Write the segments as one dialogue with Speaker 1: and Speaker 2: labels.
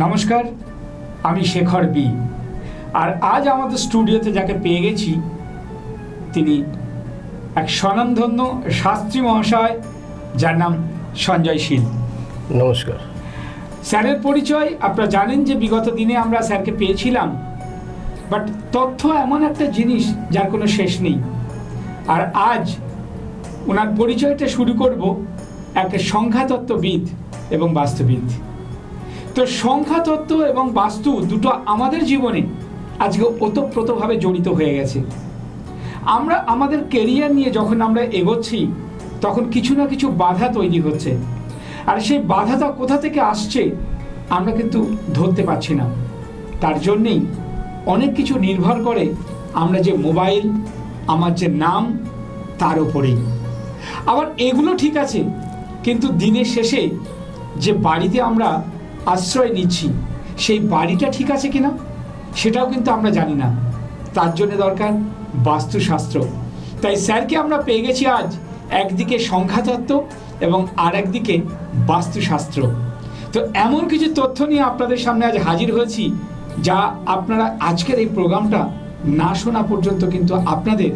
Speaker 1: নমস্কার, আমি শেখর বি। আর আজ আমাদের স্টুডিওতে যাকে পেয়ে গেছি তিনি এক স্বনামধন্য শাস্ত্রী মহাশয়, যার নাম সঞ্জয় শীল।
Speaker 2: নমস্কার
Speaker 1: স্যারের পরিচয় আপনারা জানেন যে বিগত দিনে আমরা স্যারকে পেয়েছিলাম, বাট তথ্য এমন একটা জিনিস যার কোনো শেষ নেই। আর আজ ওনার পরিচয়টা শুরু করব একটা সংখ্যাতত্ত্ববিদ এবং বাস্তুবিদ। তো সংখ্যাতত্ত্ব এবং বাস্তু দুটো আমাদের জীবনে আজকে ওতপ্রোতভাবে জড়িত হয়ে গেছে। আমরা আমাদের কেরিয়ার নিয়ে যখন আমরা এগোচ্ছি তখন কিছু না কিছু বাধা তৈরি হচ্ছে, আর সেই বাধাটা কোথা থেকে আসছে আমরা কিন্তু ধরতে পারছি না। তার জন্যেই অনেক কিছু নির্ভর করে আমরা যে মোবাইল, আমার যে নাম, তার উপরেই। আবার এগুলো ঠিক আছে, কিন্তু দিনের শেষে যে বাড়িতে আমরা আশ্রয় নিচ্ছি সেই বাড়িটা ঠিক আছে কিনা সেটাও কিন্তু আমরা জানি না। তার জন্য দরকার বাস্তুশাস্ত্র। তাই স্যারকে আমরা পেয়ে গেছি আজ একদিকে সংখ্যাতত্ত্ব এবং আর একদিকে বাস্তুশাস্ত্র। তো এমন কিছু তথ্য নিয়ে আপনাদের সামনে আজ হাজির হয়েছি যা আপনারা আজকের এই প্রোগ্রামটা না শোনা পর্যন্ত কিন্তু আপনাদের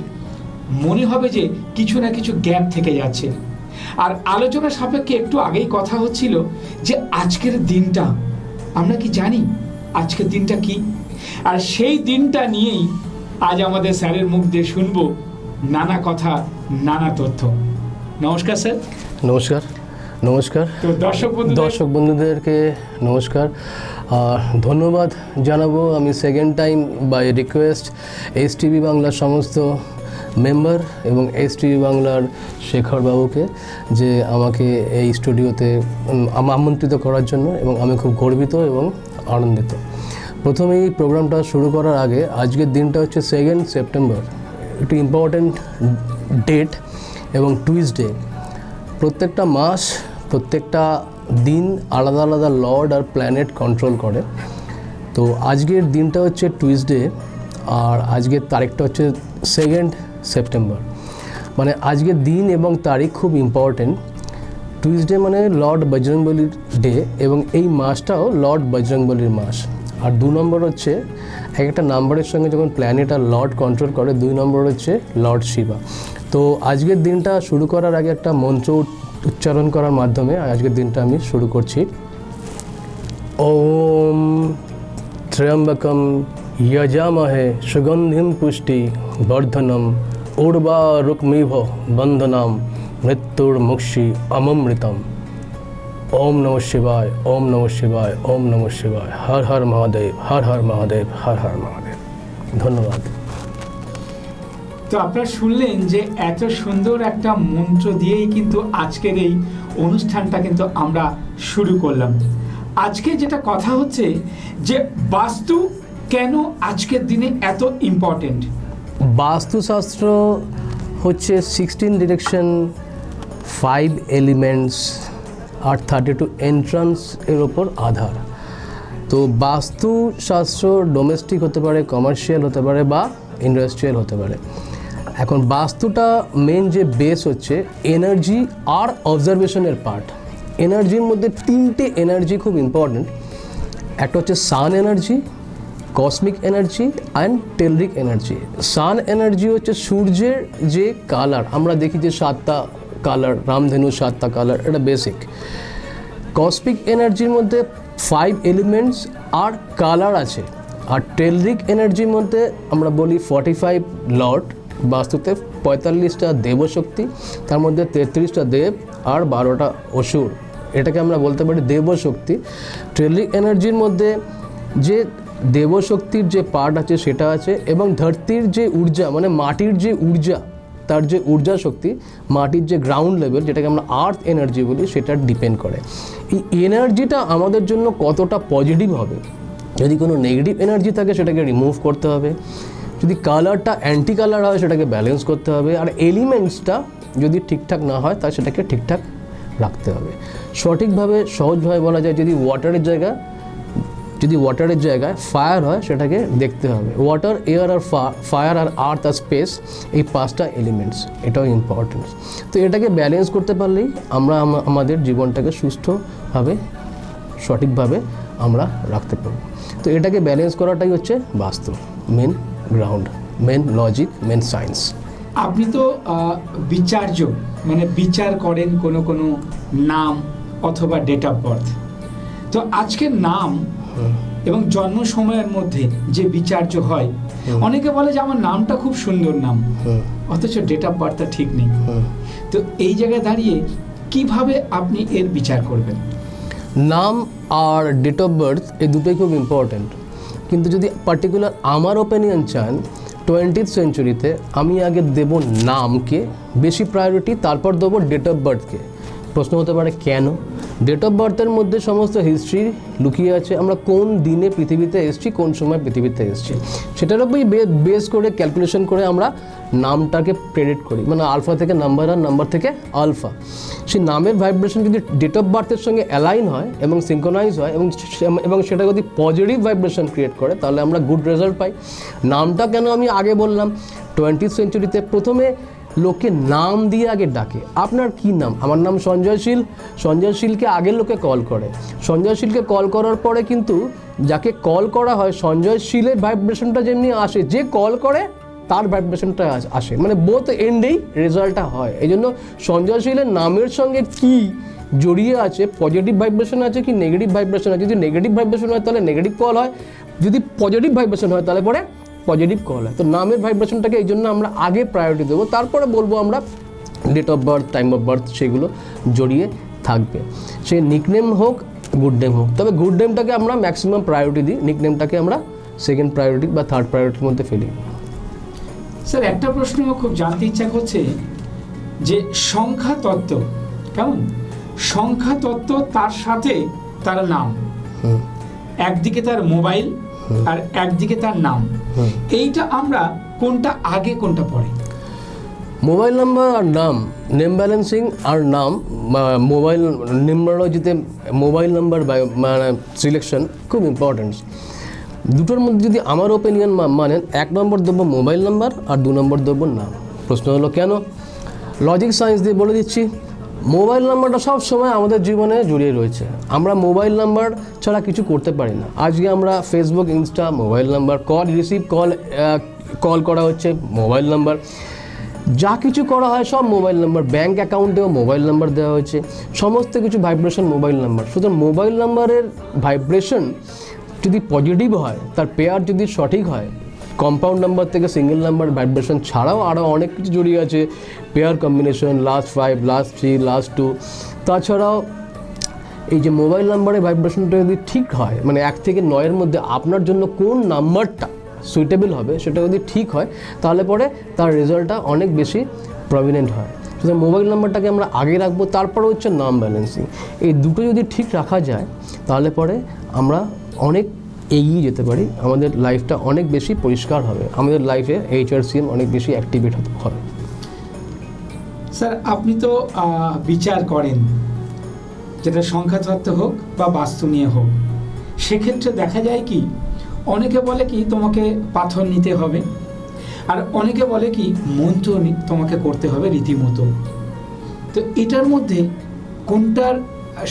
Speaker 1: মনে হবে যে কিছু না কিছু গ্যাপ থেকে যাচ্ছে। আর আলোচনা সাপেক্ষে একটু আগেই কথা হচ্ছিল যে আজকের দিনটা আমরা কি জানি আজকের দিনটা কি, আর সেই দিনটা নিয়েই আজ আমাদের স্যারের মুখ দিয়ে শুনবো নানা কথা, নানা তথ্য। নমস্কার স্যার।
Speaker 2: নমস্কার নমস্কার
Speaker 1: তো দর্শক
Speaker 2: বন্ধুদেরকে নমস্কার। ধন্যবাদ জানাবো আমি second time by request STV বাংলার সমস্ত মেম্বার এবং এসটিভি বাংলার শেখর বাবুকে যে আমাকে এই স্টুডিওতে আমন্ত্রিত করার জন্য, এবং আমি খুব গর্বিত এবং আনন্দিত। প্রথমেই প্রোগ্রামটা শুরু করার আগে আজকের দিনটা হচ্ছে 2 সেপ্টেম্বর, একটি ইম্পর্ট্যান্ট ডেট এবং টুইসডে। প্রত্যেকটা মাস, প্রত্যেকটা দিন আলাদা আলাদা লর্ড আর প্ল্যানেট কন্ট্রোল করে। তো আজকের দিনটা হচ্ছে টুইসডে, আর আজকের তারিখটা হচ্ছে 2 সেপ্টেম্বর। মানে আজকের দিন এবং তারিখ খুব ইম্পর্টেন্ট। টুইসডে মানে লর্ড বজরংবলির ডে, এবং এই মাসটাও লর্ড বজরংবলির মাস। আর 2 নম্বর হচ্ছে একটা নাম্বারের সঙ্গে যখন প্ল্যানেট আর লর্ড কন্ট্রোল করে, 2 নম্বর হচ্ছে লর্ড শিবা। তো আজকের দিনটা শুরু করার আগে একটা মন্ত্র উচ্চারণ করার মাধ্যমে আজকের দিনটা আমি শুরু করছি। ওম ত্র্যম্বকম যজামহে সুগন্ধিম পুষ্টি বর্ধনম উর্বারুকমিভ বন্ধনাম মৃত্যুর মুক্ষি অমৃতম। ওম নমঃ শিবায়, ওম নমঃ শিবায়, ওম নমঃ শিবায়। হর হর মহাদেব, হর হর মহাদেব, হর হর মহাদেব। ধন্যবাদ।
Speaker 1: তো আপনারা শুনলেন যে এত সুন্দর একটা মন্ত্র দিয়েই কিন্তু আজকের এই অনুষ্ঠানটা কিন্তু আমরা শুরু করলাম। আজকে যেটা কথা হচ্ছে যে বাস্তু কেন আজকের দিনে এত ইম্পর্টেন্ট।
Speaker 2: বাস্তুশাস্ত্র হচ্ছে 16 ডিরেকশন, 5 এলিমেন্টস আর 32 এন্ট্রান্স এর ওপর আধার। তো বাস্তুশাস্ত্র ডোমেস্টিক হতে পারে, কমার্শিয়াল হতে পারে বা ইন্ডাস্ট্রিয়াল হতে পারে। এখন বাস্তুটা মেন যে বেস হচ্ছে এনার্জি আর অবজারভেশনের পার্ট। এনার্জির মধ্যে 3টে এনার্জি খুব ইম্পর্টেন্ট। একটা হচ্ছে sun energy, cosmic energy and telluric energy. Sun energy হচ্ছে সূর্যের যে কালার আমরা দেখি, যে 7টা কালার, রামধেনু 7টা কালার, এটা বেসিক। কসমিক এনার্জির মধ্যে 5 এলিমেন্টস আর কালার আছে। আর টেলরিক এনার্জির মধ্যে আমরা বলি 45 লর্ড। বাস্তুতে 45টা দেবশক্তি, তার মধ্যে 33টা দেব আর 12টা অসুর, এটাকে আমরা বলতে পারি দেবশক্তি। টেলরিক এনার্জির মধ্যে যে দেবশক্তির যে পার্ট আছে সেটা আছে, এবং ধরতির যে ঊর্জা মানে মাটির যে ঊর্জা, তার যে ঊর্জা শক্তি, মাটির যে গ্রাউন্ড লেভেল যেটাকে আমরা আর্থ এনার্জি বলি, সেটা ডিপেন্ড করে। এই এনার্জিটা আমাদের জন্য কতটা পজিটিভ হবে। যদি কোনো নেগেটিভ এনার্জি থাকে সেটাকে রিমুভ করতে হবে, যদি কালারটা অ্যান্টি কালার হয় সেটাকে ব্যালেন্স করতে হবে, আর এলিমেন্টসটা যদি ঠিকঠাক না হয় তাহলে সেটাকে ঠিকঠাক রাখতে হবে। সঠিকভাবে সহজভাবে বলা যায়, যদি ওয়াটারের জায়গায় ফায়ার হয় সেটাকে দেখতে হবে। ওয়াটার, এয়ার আর ফায়ার আর আর্থ আর স্পেস, এই 5টা এলিমেন্টস, এটাও ইম্পর্টেন্ট। তো এটাকে ব্যালেন্স করতে পারলেই আমরা আমাদের জীবনটাকে সুস্থভাবে, সঠিকভাবে আমরা রাখতে পারবো। তো এটাকে ব্যালেন্স করাটাই হচ্ছে vastu, main ground, main logic, main science.
Speaker 1: আপনি তো বিচার্য, মানে বিচার করেন কোনো কোনো নাম অথবা ডেট অফ বার্থ। তো আজকের নাম এবং জন্ম সময়ের মধ্যে যে বিচার্য হয়, অনেকে বলে যে আমার নামটা খুব সুন্দর নাম, অথচ ডেট অফ বার্থটা ঠিক নেই। তো এই জায়গায় দাঁড়িয়ে কিভাবে আপনি এর বিচার করবেন?
Speaker 2: নাম আর ডেট অফ বার্থ এই দুটোই খুব ইম্পর্ট্যান্ট, কিন্তু যদি পার্টিকুলার আমার ওপিনিয়ন চান, 20th সেঞ্চুরিতে আমি আগে দেব নামকে বেশি প্রায়োরিটি, তারপর দেবো ডেট অফ বার্থকে। প্রশ্ন হতে পারে কেন? ডেট অফ বার্থের মধ্যে সমস্ত হিস্ট্রি লুকিয়ে আছে, আমরা কোন দিনে পৃথিবীতে এসেছি, কোন সময় পৃথিবীতে এসেছি, সেটার উপরই বেস করে ক্যালকুলেশন করে আমরা নামটাকে প্রেডিক্ট করি, মানে আলফা থেকে নাম্বার আর নাম্বার থেকে আলফা। সেই নামের ভাইব্রেশন যদি ডেট অফ বার্থের সঙ্গে অ্যালাইন হয় এবং সিঙ্ক্রোনাইজ হয় এবং সেটা যদি পজিটিভ ভাইব্রেশন ক্রিয়েট করে, তাহলে আমরা গুড রেজাল্ট পাই। নামটা কেন আমি আগে বললাম, 20th সেঞ্চুরিতে প্রথমে লোকে নাম দিয়ে আগে ডাকে। আপনার কি নাম? আমার নাম সঞ্জয় শীল। সঞ্জয় শীলকে আগে লোকে কল করে। সঞ্জয় শীলকে কল করার পরে কিন্তু যাকে কল করা হয়, সঞ্জয় শীলের ভাইব্রেশনটা যেমনি আসে, যে কল করে তার ভাইব্রেশনটা আসে, মানে বোথ এন্ডেই রেজাল্টটা হয়। এই জন্য সঞ্জয় শীলের নামের সঙ্গে কি জড়িয়ে আছে, পজিটিভ ভাইব্রেশন আছে কি নেগেটিভ ভাইব্রেশন আছে। যদি নেগেটিভ ভাইব্রেশন হয় তাহলে নেগেটিভ কল হয়, যদি পজিটিভ ভাইব্রেশন হয় তাহলে পরে পজিটিভ কল হয়। তো নামের ভাইব্রেশনটাকে এই জন্য আমরা আগে প্রায়োরিটি দেবো, তারপরে বলবো আমরা date of birth, time of birth, সেগুলো জড়িয়ে থাকবে। সে নিকনেম হোক, গুড নেম হোক, তবে গুড নেমটাকে আমরা ম্যাক্সিমাম প্রায়োরিটি দিই, নিকনেমটাকে আমরা সেকেন্ড প্রায়োরিটি বা থার্ড প্রায়োরিটির মধ্যে ফেলি।
Speaker 1: স্যার, একটা প্রশ্ন খুব জানতে ইচ্ছা করছে যে সংখ্যা তত্ত্ব কেমন? সংখ্যা তত্ত্ব তার সাথে তার নাম, একদিকে তার মোবাইল আর একদিকে তার নাম, এইটা আমরা কোনটা আগে কোনটা পরে?
Speaker 2: মোবাইল নাম্বার আর নাম, নেম ব্যালেন্সিং আর নাম, মোবাইল নিউমারোলজিতে মোবাইল নাম্বার মানে সিলেকশন খুব ইম্পর্টেন্ট। দুটোর মধ্যে যদি আমার ওপিনিয়ন মানেন, 1 নম্বর দেবো মোবাইল নাম্বার আর 2 নম্বর দেবো নাম। প্রশ্ন হলো কেন? লজিক সায়েন্স দিয়ে বলে দিচ্ছি। মোবাইল নাম্বারটা সব সময় আমাদের জীবনে জড়িয়ে রয়েছে, আমরা মোবাইল নাম্বার ছাড়া কিছু করতে পারি না। আজকে আমরা Facebook, Insta, mobile number, call receive, call করা হচ্ছে মোবাইল নাম্বার, যা কিছু করা হয় সব মোবাইল নাম্বার। ব্যাঙ্ক অ্যাকাউন্টেও মোবাইল নাম্বার দেওয়া হয়েছে, সমস্ত কিছু ভাইব্রেশন মোবাইল নাম্বার। সুতরাং মোবাইল নাম্বারের ভাইব্রেশন যদি পজিটিভ হয়, তার পেয়ার যদি সঠিক হয়, কম্পাউন্ড নাম্বার থেকে সিঙ্গেল নাম্বার ভাইব্রেশন ছাড়াও আরও অনেক কিছু জড়িয়ে আছে, pair combination, last 5, last 3, last 2। তাছাড়াও এই যে মোবাইল নাম্বারের ভাইব্রেশনটা যদি ঠিক হয়, মানে 1 থেকে 9-এর মধ্যে আপনার জন্য কোন নাম্বারটা সুইটেবল হবে, সেটা যদি ঠিক হয়, তাহলে পরে তার রেজাল্টটা অনেক বেশি প্রভিনেন্ট হয়। সুতরাং মোবাইল নাম্বারটাকে আমরা আগে রাখবো, তারপরে হচ্ছে নাম ব্যালেন্সিং। এই দুটো যদি ঠিক রাখা যায়, তাহলে পরে আমরা অনেক এগিয়ে যেতে পারি, আমাদের লাইফটা অনেক বেশি পরিষ্কার হবে, আমাদের লাইফে HRCM অনেক বেশি অ্যাক্টিভেট হবে।
Speaker 1: স্যার, আপনি তো বিচার করেন, যেটা সংখ্যাতত্ত্ব হোক বা বাস্তু নিয়ে হোক। সেক্ষেত্রে দেখা যায় কি, অনেকে বলে কি তোমাকে পাথর নিতে হবে, আর অনেকে বলে কি মন্ত্র তোমাকে করতে হবে রীতিমতো। তো এটার মধ্যে কোনটার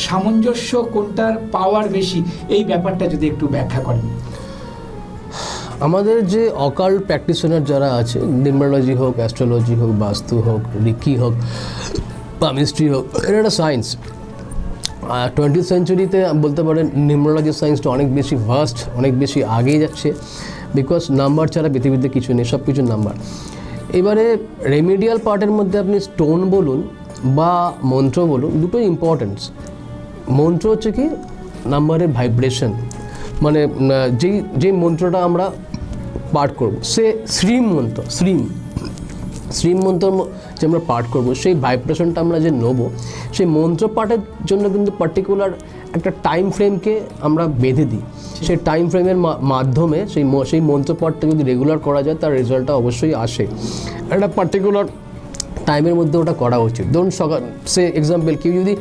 Speaker 1: সামঞ্জস্য, কোনটার পাওয়ার বেশি, এই ব্যাপারটা যদি একটু ব্যাখ্যা করেন।
Speaker 2: আমাদের যে অকাল্ট প্র্যাকটিশনার যারা আছে, নিউমারোলজি হোক, অ্যাস্ট্রোলজি হোক, বাস্তু হোক, রিকি হোক, পামিস্ট্রি হোক, এটা একটা সায়েন্স। 20th সেঞ্চুরিতে বলতে পারেন নিউমারোলজি সায়েন্সটা অনেক বেশি ভাস্ট, অনেক বেশি আগিয়ে যাচ্ছে, বিকজ নাম্বার ছাড়া পৃথিবীতে কিছু নেই, সব কিছু নাম্বার। এবারে রেমিডিয়াল পার্টের মধ্যে আপনি স্টোন বলুন বা মন্ত্র বলুন, দুটোই ইম্পর্টেন্স। মন্ত্র হচ্ছে কি নাম্বারের ভাইব্রেশন, মানে যেই মন্ত্রটা আমরা পাঠ করব, সে শ্রীম মন্ত্র, শ্রীম মন্ত্র যে আমরা পাঠ করব, সেই ভাইব্রেশনটা আমরা যে নেব, সেই মন্ত্র পাঠের জন্য কিন্তু পার্টিকুলার একটা টাইম ফ্রেমকে আমরা বেঁধে দিই। সেই টাইম ফ্রেমের মাধ্যমে সেই মন্ত্র পাঠটা যদি রেগুলার করা যায়, তার রেজাল্টটা অবশ্যই আসে। একটা পার্টিকুলার টাইমের মধ্যে ওটা করা উচিত। ধরুন সকাল, সে এক্সাম্পল, কেউ যদি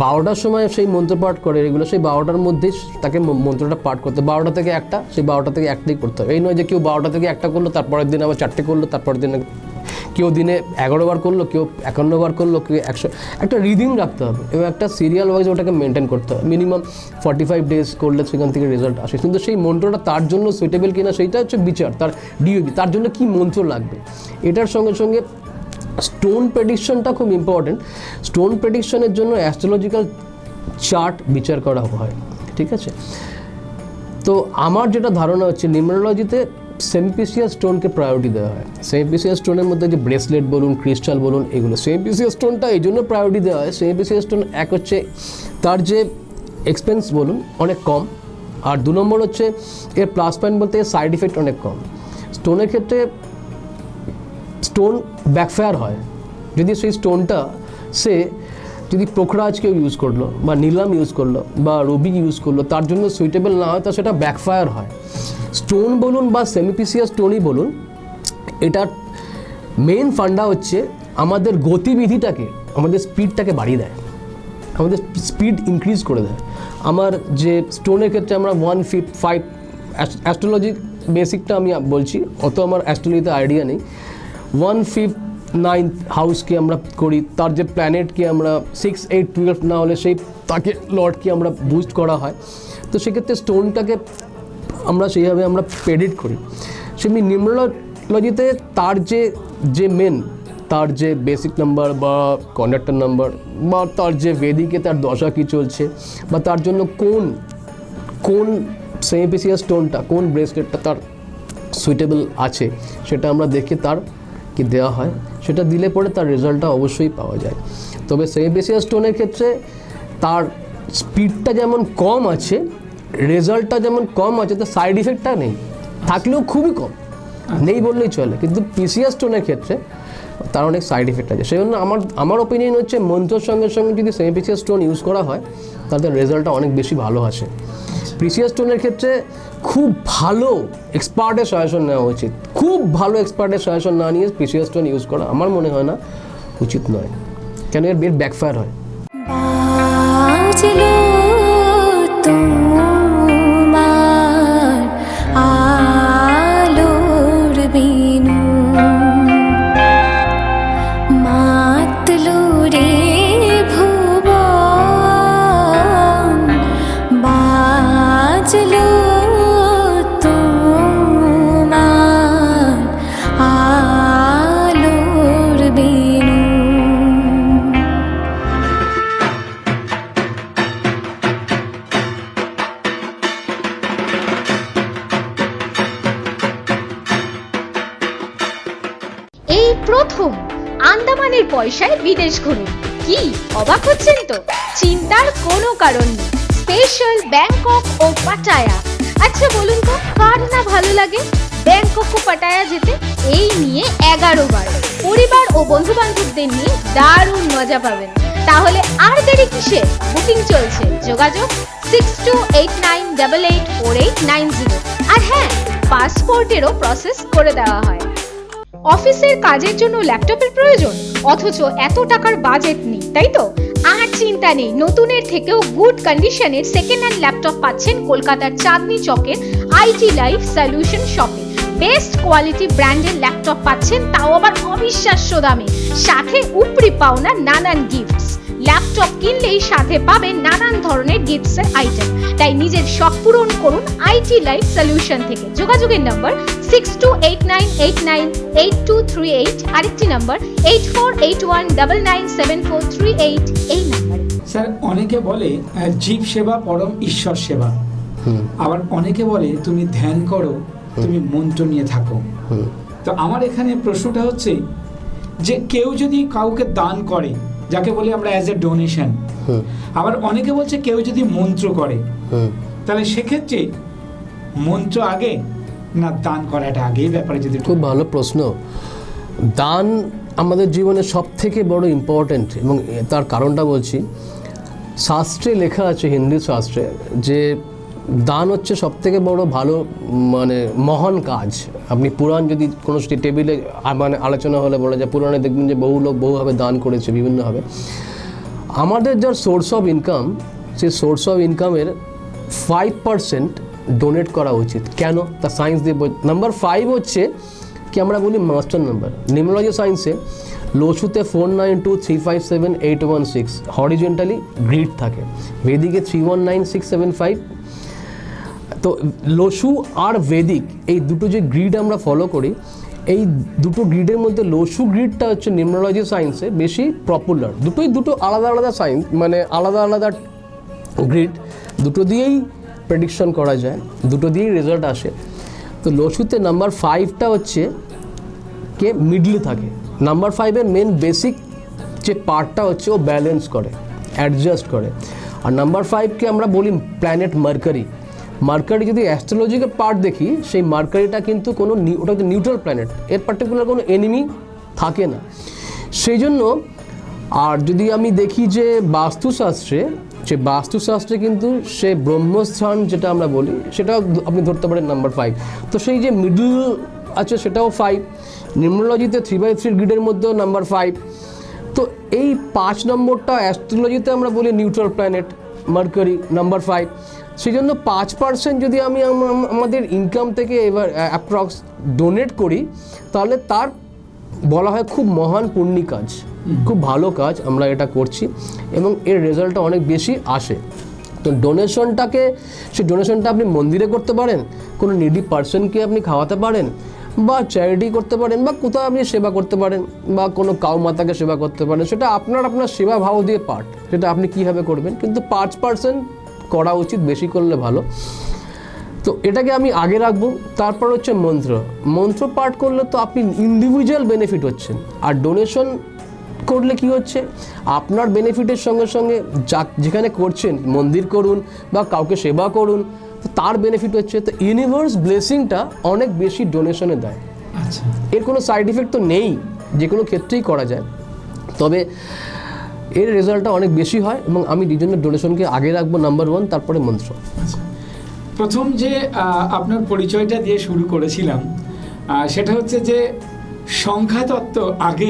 Speaker 2: 12টার সময় সেই মন্ত্রপাঠ করে রেগুলার, সেই 12টার মধ্যেই তাকে মন্ত্রটা পাঠ করতে, 12টা থেকে 1টা, সেই 12টা থেকে 1টাই করতে হবে। এই নয় যে কেউ 12টা থেকে 1টা করলো, তারপরের দিন আবার 4টে করলো, তারপরের দিন কেউ দিনে 11 বার করলো, কেউ 51 বার করলো, কেউ 100। একটা রিদিম রাখতে হবে এবং একটা সিরিয়াল ওয়াইজ ওটাকে মেনটেন করতে হবে। মিনিমাম 45 ডেজ করলে সেখান থেকে রেজাল্ট আসে। কিন্তু সেই মন্ত্রটা তার জন্য সুইটেবল কিনা সেইটা হচ্ছে বিচার, তার ডিওবি, তার জন্য কি মন্ত্র লাগবে। এটার সঙ্গে সঙ্গে স্টোন প্রেডিকশনটা খুব ইম্পর্টেন্ট। স্টোন প্রেডিকশনের জন্য অ্যাস্ট্রোলজিক্যাল চার্ট বিচার করা হয়, ঠিক আছে। তো আমার যেটা ধারণা হচ্ছে নিউমেরোলজিতে সেমিপ্রিসিয়াস স্টোনকে প্রায়োরিটি দেওয়া হয়। সেমিপ্রিসিয়াস স্টোনের মধ্যে যে ব্রেসলেট বলুন, ক্রিস্টাল বলুন, এগুলো সেমিপ্রিসিয়াস স্টোনটা এই জন্য প্রায়োরিটি দেওয়া হয়। সেমিপ্রিসিয়াস স্টোন এক হচ্ছে তার যে এক্সপেন্স বলুন অনেক কম, আর 2 নম্বর হচ্ছে এর প্লাস পয়েন্ট বলতে সাইড ইফেক্ট অনেক কম। স্টোনের ক্ষেত্রে স্টোন ব্যাকফায়ার হয় যদি সেই স্টোনটা সে যদি পোখরাজ কেউ ইউজ করলো বা নীলাম ইউজ করলো বা রবি ইউজ করলো, তার জন্য সুইটেবল না হয়, তা সেটা ব্যাকফায়ার হয়। স্টোন বলুন বা সেমিপ্রিসিয়াস স্টোনই বলুন, এটার মেইন ফান্ডা হচ্ছে আমাদের গতিবিধিটাকে, আমাদের স্পিডটাকে বাড়িয়ে দেয়, আমাদের স্পিড ইনক্রিজ করে দেয়। আমার যে স্টোনের ক্ষেত্রে আমরা 1/5 অ্যাস্ট্রোলজি বেসিকটা আমি বলছি, অত আমার অ্যাস্ট্রোলজিতে আইডিয়া নেই। 1/5 হাউসকে আমরা করি, তার যে প্ল্যানেটকে আমরা 6, 8, 12 না হলে সেই তাকে লর্ডকে আমরা বুস্ট করা হয়। তো সেক্ষেত্রে স্টোনটাকে আমরা সেইভাবে আমরা প্রেডিক্ট করি। সেমনি নিউমেরোলজিতে তার যে মেন, তার যে বেসিক নাম্বার বা কন্ডাক্টর নাম্বার বা তার যে বেদিকে তার দশা কী চলছে, বা তার জন্য কোন সেমিপ্রিসিয়াস স্টোনটা, কোন ব্রেসলেটটা তার সুইটেবল আছে, সেটা আমরা দেখে তার কি দেওয়া হয়, সেটা দিলে পরে তার রেজাল্টটা অবশ্যই পাওয়া যায়। তবে সেমিপ্রিসিয়াস স্টোনের ক্ষেত্রে তার স্পিডটা যেমন কম আছে, রেজাল্টটা যেমন কম আছে, তার সাইড ইফেক্টটা নেই, থাকলেও খুবই কম, নেই বললেই চলে। কিন্তু পিসিয়াস স্টোনের ক্ষেত্রে তার অনেক সাইড ইফেক্ট আছে। সেই জন্য আমার ওপিনিয়ন হচ্ছে মন্ত্রের সঙ্গে সঙ্গে যদি সেমিপ্রিসিয়াস স্টোন ইউজ করা হয় তাদের রেজাল্টটা অনেক বেশি ভালো আসে। প্রিসিয়াস স্টোনের ক্ষেত্রে খুব ভালো এক্সপার্টের সাজেশন নেওয়া উচিত। খুব ভালো এক্সপার্টের সাজেশন না নিয়ে প্রিসিয়াস স্টোন ইউজ করা আমার মনে হয় না উচিত নয়, কেন এর ব্যাকফায়ার হয়।
Speaker 3: প্রথম আন্দামানের পয়সায় বিদেশ ঘুরুন। কি অবাক হচ্ছেন তো? চিন্তার কোনো কারণ নেই। স্পেশাল ব্যাংকক ও পাটায়া। আচ্ছা বলুন তো, কার না ভালো লাগে ব্যাংকক ও পাটায়া যেতে? এই নিয়ে 11 বার পরিবার ও বন্ধু বান্ধবদের নিয়ে দারুণ মজা পাবেন। তাহলে আর দেরি কিসের? বুকিং চলছে, যোগাযোগ 6289884890। আর হ্যাঁ, পাসপোর্টেরও প্রসেস করে দেওয়া হয়। অফিসের কাজের জন্য ল্যাপটপের প্রয়োজন, অথচ এত টাকার বাজেট নেই, তাই তো? আর চিন্তা নেই, নতুনের থেকেও গুড কন্ডিশনের সেকেন্ড হ্যান্ড ল্যাপটপ পাচ্ছেন কলকাতার চাঁদনি চকের আইটি লাইফ সলিউশন শপে। বেস্ট কোয়ালিটি ব্র্যান্ডের ল্যাপটপ পাচ্ছেন, তাও আবার অবিশ্বাস্য দামে, সাথে উপরি পাওনা নানান গিফটস। ল্যাপটপ কিনলেই সাথে পাবেন নানান ধরনের গিফটসের আইটেম। তাই নিজের শখ পূরণ করুন আইটি লাইফ সলিউশন থেকে। যোগাযোগের নম্বর 6289898238, আরেকটি নম্বর 8481997438, এই নম্বরে।
Speaker 1: স্যার, অনেকে বলে জীব সেবা পরম ঈশ্বর সেবা, আবার অনেকে বলে তুমি ধ্যান করো, তুমি মন্ত্র নিয়ে থাকো। তো আমার এখানে প্রশ্নটা হচ্ছে যে কেউ যদি কাউকে দান করে, যাকে বলি আমরা অ্যাজ এ ডোনেশন, আবার অনেকে বলছে কেউ যদি মন্ত্র করে, তাহলে সেক্ষেত্রে মন্ত্র আগে না দান করাটা আগে? এই ব্যাপারে যদি।
Speaker 2: খুব ভালো প্রশ্ন। দান আমাদের জীবনে সব থেকে বড় ইম্পর্টেন্ট, এবং তার কারণটা বলছি। শাস্ত্রে লেখা আছে, হিন্দু শাস্ত্রে, যে দান হচ্ছে সব থেকে বড় ভালো মানে মহান কাজ। আপনি পুরাণ যদি কোনো টেবিলে মানে আলোচনা হলে বলা যায়, পুরাণে দেখবেন যে বহু লোক বহুভাবে দান করেছে বিভিন্নভাবে। আমাদের যার সোর্স অফ ইনকাম, সেই সোর্স অফ ইনকামের 5% ডোনেট করা উচিত। কেন? তা সায়েন্স দিয়ে। নাম্বার 5 হচ্ছে কি আমরা বলি মাস্টার নাম্বার। নিউমারোলজি সায়েন্সে লসুতে 4923578816 হরিজেন্টালি গ্রিড থাকে, ভেদিকে 319675। তো লসু আর ভেদিক এই দুটো যে গ্রিড আমরা ফলো করি, এই দুটো গ্রিডের মধ্যে লসু গ্রিডটা হচ্ছে নিউমারোলজি সায়েন্সে বেশি পপুলার। দুটো আলাদা আলাদা সায়েন্স, মানে আলাদা আলাদা গ্রিড, দুটো দিয়েই প্রেডিকশন করা যায়, দুটো দিয়েই রেজাল্ট আসে। তো লসুতে নাম্বার 5টা হচ্ছে কে মিডলে থাকে। নাম্বার 5-এর মেন বেসিক যে পার্টটা হচ্ছে ও ব্যালেন্স করে, অ্যাডজাস্ট করে। আর নাম্বার 5কে আমরা বলি প্ল্যানেট মার্কারি। মার্কারি যদি অ্যাস্ট্রোলজিক্যাল পার্ট দেখি, সেই মার্কারিটা কিন্তু কোনো ওটা হচ্ছে নিউট্রাল প্ল্যানেট, এর পার্টিকুলার কোনো এনিমি থাকে না। সেই জন্য আর যদি আমি দেখি যে বাস্তুশাস্ত্রে কিন্তু সে ব্রহ্মস্থান যেটা আমরা বলি, সেটাও আপনি ধরতে পারেন নাম্বার 5। তো সেই যে মিডল আছে সেটাও 5। নিউমারোলজিতে 3/3 গ্রিডের মধ্যেও নাম্বার 5। তো এই 5 নম্বরটা অ্যাস্ট্রোলজিতে আমরা বলি নিউট্রাল প্ল্যানেট মার্কারি, নাম্বার 5। সেই জন্য 5% যদি আমি আমাদের ইনকাম থেকে এবার অ্যাপ্রক্স ডোনেট করি, তাহলে তার বলা হয় খুব মহান পুণ্যি কাজ, খুব ভালো কাজ আমরা এটা করছি এবং এর রেজাল্টটা অনেক বেশি আসে। তো সেই ডোনেশনটা আপনি মন্দিরে করতে পারেন, কোনো নিডি পার্সনকে আপনি খাওয়াতে পারেন, বা চ্যারিটি করতে পারেন, বা কোথাও আপনি সেবা করতে পারেন, বা কোনো কাউ মাতাকে সেবা করতে পারেন। সেটা আপনার সেবা ভাব দিয়ে পার্ট, সেটা আপনি কীভাবে করবেন, কিন্তু 5% করা উচিত, বেশি করলে ভালো। তো এটাকে আমি আগে রাখবো। তারপর হচ্ছে মন্ত্র পাঠ করলে তো আপনি ইন্ডিভিজুয়াল বেনিফিট হচ্ছেন, আর ডোনেশন করলে কি হচ্ছে, আপনার বেনিফিটের সঙ্গে সঙ্গে যেখানে করছেন, মন্দির করুন বা কাউকে সেবা করুন, তো তার বেনিফিট হচ্ছে। তো ইউনিভার্স ব্লেসিংটা অনেক বেশি ডোনেশনে দেয়।
Speaker 1: আচ্ছা,
Speaker 2: এর কোনো সাইড ইফেক্ট তো নেই, যে কোনো ক্ষেত্রেই করা যায়, তবে এর রেজাল্টটা অনেক বেশি হয় এবং আমি এই জন্য ডোনেশনকে আগে রাখবো নাম্বার 1, তারপরে মন্ত্র।
Speaker 1: আচ্ছা, প্রথম যে আপনার পরিচয়টা দিয়ে শুরু করেছিলাম, সেটা হচ্ছে যে সংখ্যাতত্ত্ব আগে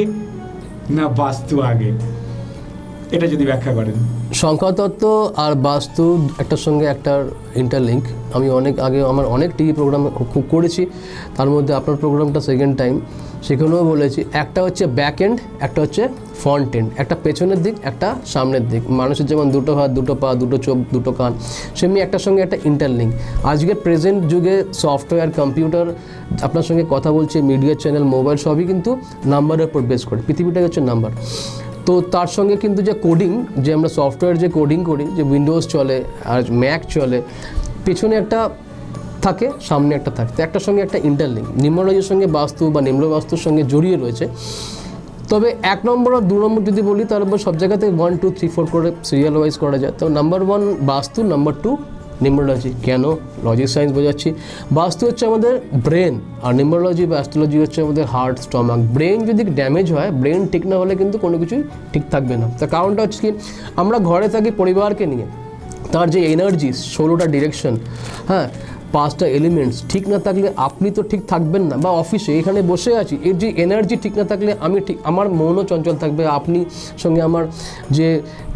Speaker 1: না বাস্তু আগে, এটা যদি ব্যাখ্যা করেন।
Speaker 2: সংখ্যাতত্ত্ব আর বাস্তু একটার সঙ্গে একটার ইন্টারলিঙ্ক। আমি আমার অনেক টিভি প্রোগ্রাম খুব করেছি, তার মধ্যে আপনার প্রোগ্রামটা সেকেন্ড টাইম, সেখানেও বলেছি একটা হচ্ছে ব্যাক এন্ড, একটা হচ্ছে ফ্রন্ট এন্ড, একটা পেছনের দিক, একটা সামনের দিক। মানুষের যেমন দুটো হাত, দুটো পা, দুটো চোখ, দুটো কান, সেমনি একটার সঙ্গে একটা ইন্টারলিঙ্ক। আজকের প্রেজেন্ট যুগে সফটওয়্যার, কম্পিউটার, আপনার সঙ্গে কথা বলছে, মিডিয়া চ্যানেল, মোবাইল, সবই কিন্তু নাম্বারের উপর বেস করে। পৃথিবীটাই হচ্ছে নাম্বার। তো তার সঙ্গে কিন্তু যে কোডিং, যে আমরা সফটওয়্যার যে কোডিং করি, যে উইন্ডোজ চলে আর ম্যাক চলে, পেছনে একটা থাকে, সামনে একটা থাকে, তো একটার সঙ্গে একটা ইন্টারলিঙ্ক। নিউমারোলজির সঙ্গে বাস্তু বা নিম্ন বাস্তুর সঙ্গে জড়িয়ে রয়েছে। তবে 1 নম্বর আর 2 নম্বর যদি বলি, তাহলে সব জায়গাতে 1, 2, 3, 4 করে সিরিয়াল ওয়াইজ করা যায়। তো নাম্বার 1 বাস্তু, নাম্বার 2 নিউমারোলজি। কেন? লজিক সায়েন্স বোঝাচ্ছি। বাস্তু হচ্ছে আমাদের ব্রেন, আর নিউমারোলজি বা অ্যাস্ট্রোলজি হচ্ছে আমাদের হার্ট, স্টমাক। ব্রেন যদি ড্যামেজ হয়, ব্রেন ঠিক না হলে কিন্তু কোনো কিছুই ঠিক থাকবে না। তার কারণটা হচ্ছে কি, আমরা ঘরে থাকি পরিবারকে নিয়ে, তার যে এনার্জি, 16টা ডিরেকশন, হ্যাঁ, 5টা এলিমেন্টস ঠিক না থাকলে আপনি তো ঠিক থাকবেন না। বা অফিসে এখানে বসে আছি, এর যে এনার্জি ঠিক না থাকলে আমি ঠিক, আমার মনও চঞ্চল থাকবে, আপনি সঙ্গে আমার যে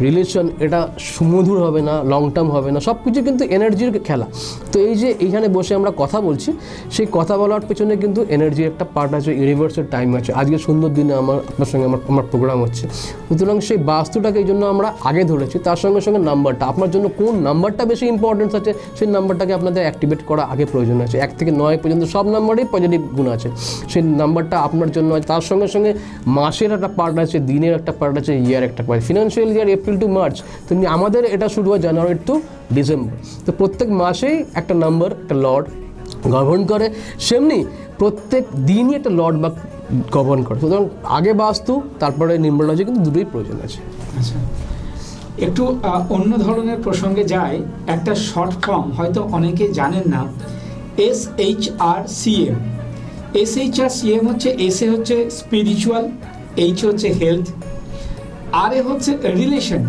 Speaker 2: রিলেশন এটা সুমধুর হবে না, লং টার্ম হবে না। সব কিছু কিন্তু এনার্জির খেলা। তো এই যে এইখানে বসে আমরা কথা বলছি, সেই কথা বলার পেছনে কিন্তু এনার্জির একটা পার্ট আছে, ইউনিভার্সের টাইম আছে। আজকে সুন্দর দিনে আপনার সঙ্গে আমার প্রোগ্রাম হচ্ছে, সুতরাং সেই বাস্তুটাকে এই জন্য আমরা আগে ধরেছি। তার সঙ্গে সঙ্গে নাম্বারটা, আপনার জন্য কোন নাম্বারটা বেশি ইম্পর্টেন্স আছে, সেই নাম্বারটাকে আপনাদের অ্যাক্টিভেট করা আগে প্রয়োজন আছে। 1 থেকে 9 পর্যন্ত সব নাম্বারেই পজিটিভ গুণ আছে, সেই নাম্বারটা আপনার জন্য আছে। তার সঙ্গে সঙ্গে মাসের একটা পার্ট আছে, দিনের একটা পার্ট আছে, ইয়ার একটা part. Financial year April to March, তেমনি আমাদের এটা শুরু হয় জানুয়ারি টু ডিসেম্বর। তো প্রত্যেক মাসেই একটা নাম্বার, একটা লর্ড গভর্ন করে, সেমনি প্রত্যেক দিনই একটা লর্ড বা গভর্ন করে। সুতরাং আগে বাস্তু, তারপরে নিউমারোলজি, কিন্তু দুটোই প্রয়োজন আছে।
Speaker 1: আচ্ছা, একটু অন্য ধরনের প্রসঙ্গে যাই। একটা শর্ট ফর্ম হয়তো অনেকে জানেন না, SHRCM। SHRCM হচ্ছে, এস এ হচ্ছে স্পিরিচুয়াল, এইচ হচ্ছে হেলথ, আর এ হচ্ছে রিলেশন,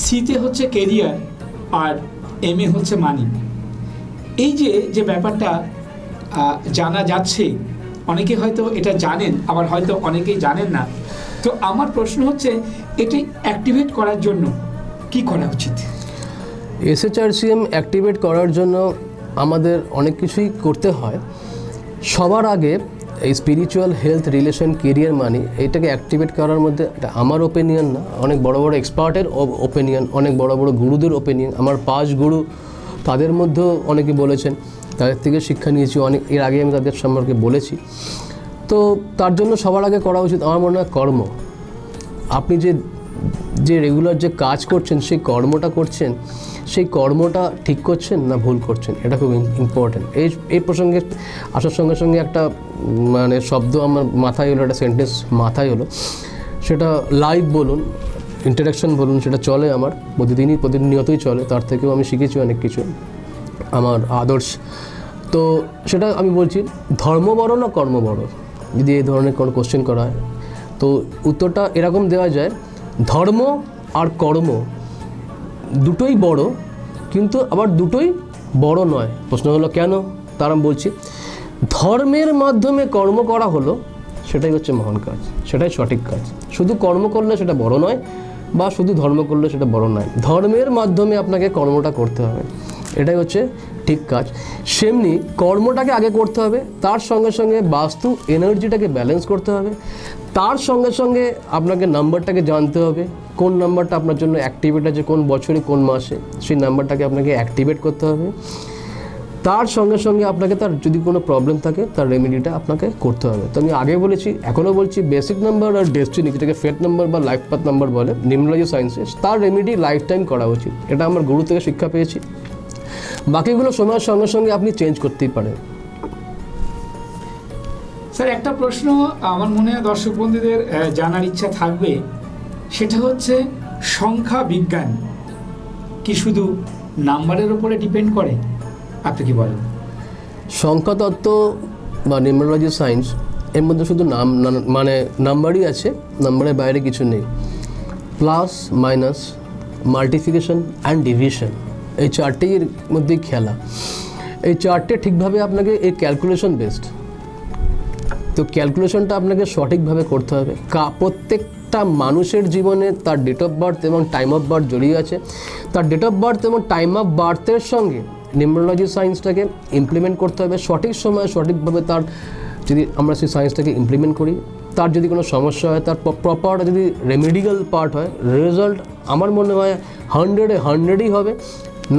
Speaker 1: সিতে হচ্ছে কেরিয়ার, আর এম এ হচ্ছে মানি। এই যে ব্যাপারটা জানা যাচ্ছে, অনেকে হয়তো এটা জানেন, আবার হয়তো অনেকেই জানেন না। তো আমার প্রশ্ন হচ্ছে, এটি অ্যাক্টিভেট করার জন্য কি করা উচিত?
Speaker 2: SHRCM অ্যাক্টিভেট করার জন্য আমাদের অনেক কিছুই করতে হয়। সবার আগে এই স্পিরিচুয়াল হেলথ রিলেশন কেরিয়ার মানি এটাকে অ্যাক্টিভেট করার মধ্যে এটা আমার ওপিনিয়ন না, অনেক বড় বড় এক্সপার্টের ওপিনিয়ন, অনেক বড় বড় গুরুদের ওপিনিয়ন, আমার 5 গুরু তাদের মধ্যেও অনেকে বলেছেন, তাদের থেকে শিক্ষা নিয়েছি অনেক, এর আগে আমি তাদের সম্পর্কে বলেছি। তো তার জন্য সবার আগে করা উচিত আমার মনে হয় কর্ম। আপনি যে রেগুলার যে কাজ করছেন সেই কর্মটা করছেন, সেই কর্মটা ঠিক করছেন না ভুল করছেন, এটা খুব ইম্পর্ট্যান্ট। এই প্রসঙ্গে আসার সঙ্গে সঙ্গে একটা মানে শব্দ আমার মাথায় হলো, একটা সেন্টেন্স মাথায় হলো, সেটা লাইভ বলুন, ইন্টারাকশন বলুন, সেটা চলে আমার প্রতিনিয়তই চলে, তার থেকেও আমি শিখেছি অনেক কিছু আমার আদর্শ। তো সেটা আমি বলছি, ধর্ম বড় না কর্ম বড়, যদি এই ধরনের কোনো কোশ্চেন করা হয় তো উত্তরটা এরকম দেওয়া যায়, ধর্ম আর কর্ম দুটোই বড়, কিন্তু আবার দুটোই বড় নয়। প্রশ্ন হলো কেন, তার আমি বলছি, ধর্মের মাধ্যমে কর্ম করা হলো সেটাই হচ্ছে মহান কাজ, সেটাই সঠিক কাজ। শুধু কর্ম করলে সেটা বড় নয়, বা শুধু ধর্ম করলে সেটা বড় নয়, ধর্মের মাধ্যমে আপনাকে কর্মটা করতে হবে, এটাই হচ্ছে ঠিক কাজ। সেমনি কর্মটাকে আগে করতে হবে, তার সঙ্গে সঙ্গে বাস্তু এনার্জিটাকে ব্যালেন্স করতে হবে, তার সঙ্গে সঙ্গে আপনাকে নাম্বারটাকে জানতে হবে, কোন নাম্বারটা আপনার জন্য অ্যাক্টিভেট আছে, কোন বছরে কোন মাসে, সেই নাম্বারটাকে আপনাকে অ্যাক্টিভেট করতে হবে। তার সঙ্গে সঙ্গে আপনাকে তার যদি কোনো প্রবলেম থাকে তার রেমেডিটা আপনাকে করতে হবে। তো আমি আগে বলেছি, এখনও বলছি, বেসিক নাম্বার আর ডেস্টিনি, যেটাকে ফেট নাম্বার বা লাইফ পাথ নাম্বার বলে নিউমেরোলজি সায়েন্সে, তার রেমেডি লাইফ টাইম করা উচিত, এটা আমার গুরু থেকে শিক্ষা পেয়েছি। বাকিগুলো সময়ের সঙ্গে সঙ্গে আপনি চেঞ্জ করতেই পারেন।
Speaker 1: স্যার, একটা প্রশ্ন আমার মনে হয় দর্শক বন্ধুদের জানার ইচ্ছা থাকবে, সেটা হচ্ছে সংখ্যা বিজ্ঞান কি শুধু নাম্বারের উপরে ডিপেন্ড করে? আপনি কি বলেন?
Speaker 2: সংখ্যাতত্ত্ব বা নিউমেরোলজি সায়েন্স এর মধ্যে শুধু মানে নাম্বারই আছে, নাম্বারের বাইরে কিছু নেই। Plus minus, multiplication and division, এই চারটের মধ্যেই খেলা। এই চারটে ঠিকভাবে আপনাকে এই ক্যালকুলেশন বেসড, তো ক্যালকুলেশনটা আপনাকে সঠিকভাবে করতে হবে। প্রত্যেকটা মানুষের জীবনে তার ডেট অফ বার্থ এবং টাইম অফ বার্থ জড়িয়ে আছে, তার ডেট অফ বার্থ এবং টাইম অফ বার্থের সঙ্গে নিউমেরোলজি সায়েন্সটাকে ইমপ্লিমেন্ট করতে হবে সঠিক সময়ে সঠিকভাবে। তার যদি আমরা সেই সায়েন্সটাকে ইমপ্লিমেন্ট করি, তার যদি কোনো সমস্যা হয়, তার প্রপার যদি রেমেডিক্যাল পার্ট হয়, রেজাল্ট আমার মনে হয় 100-এ 100ই হবে,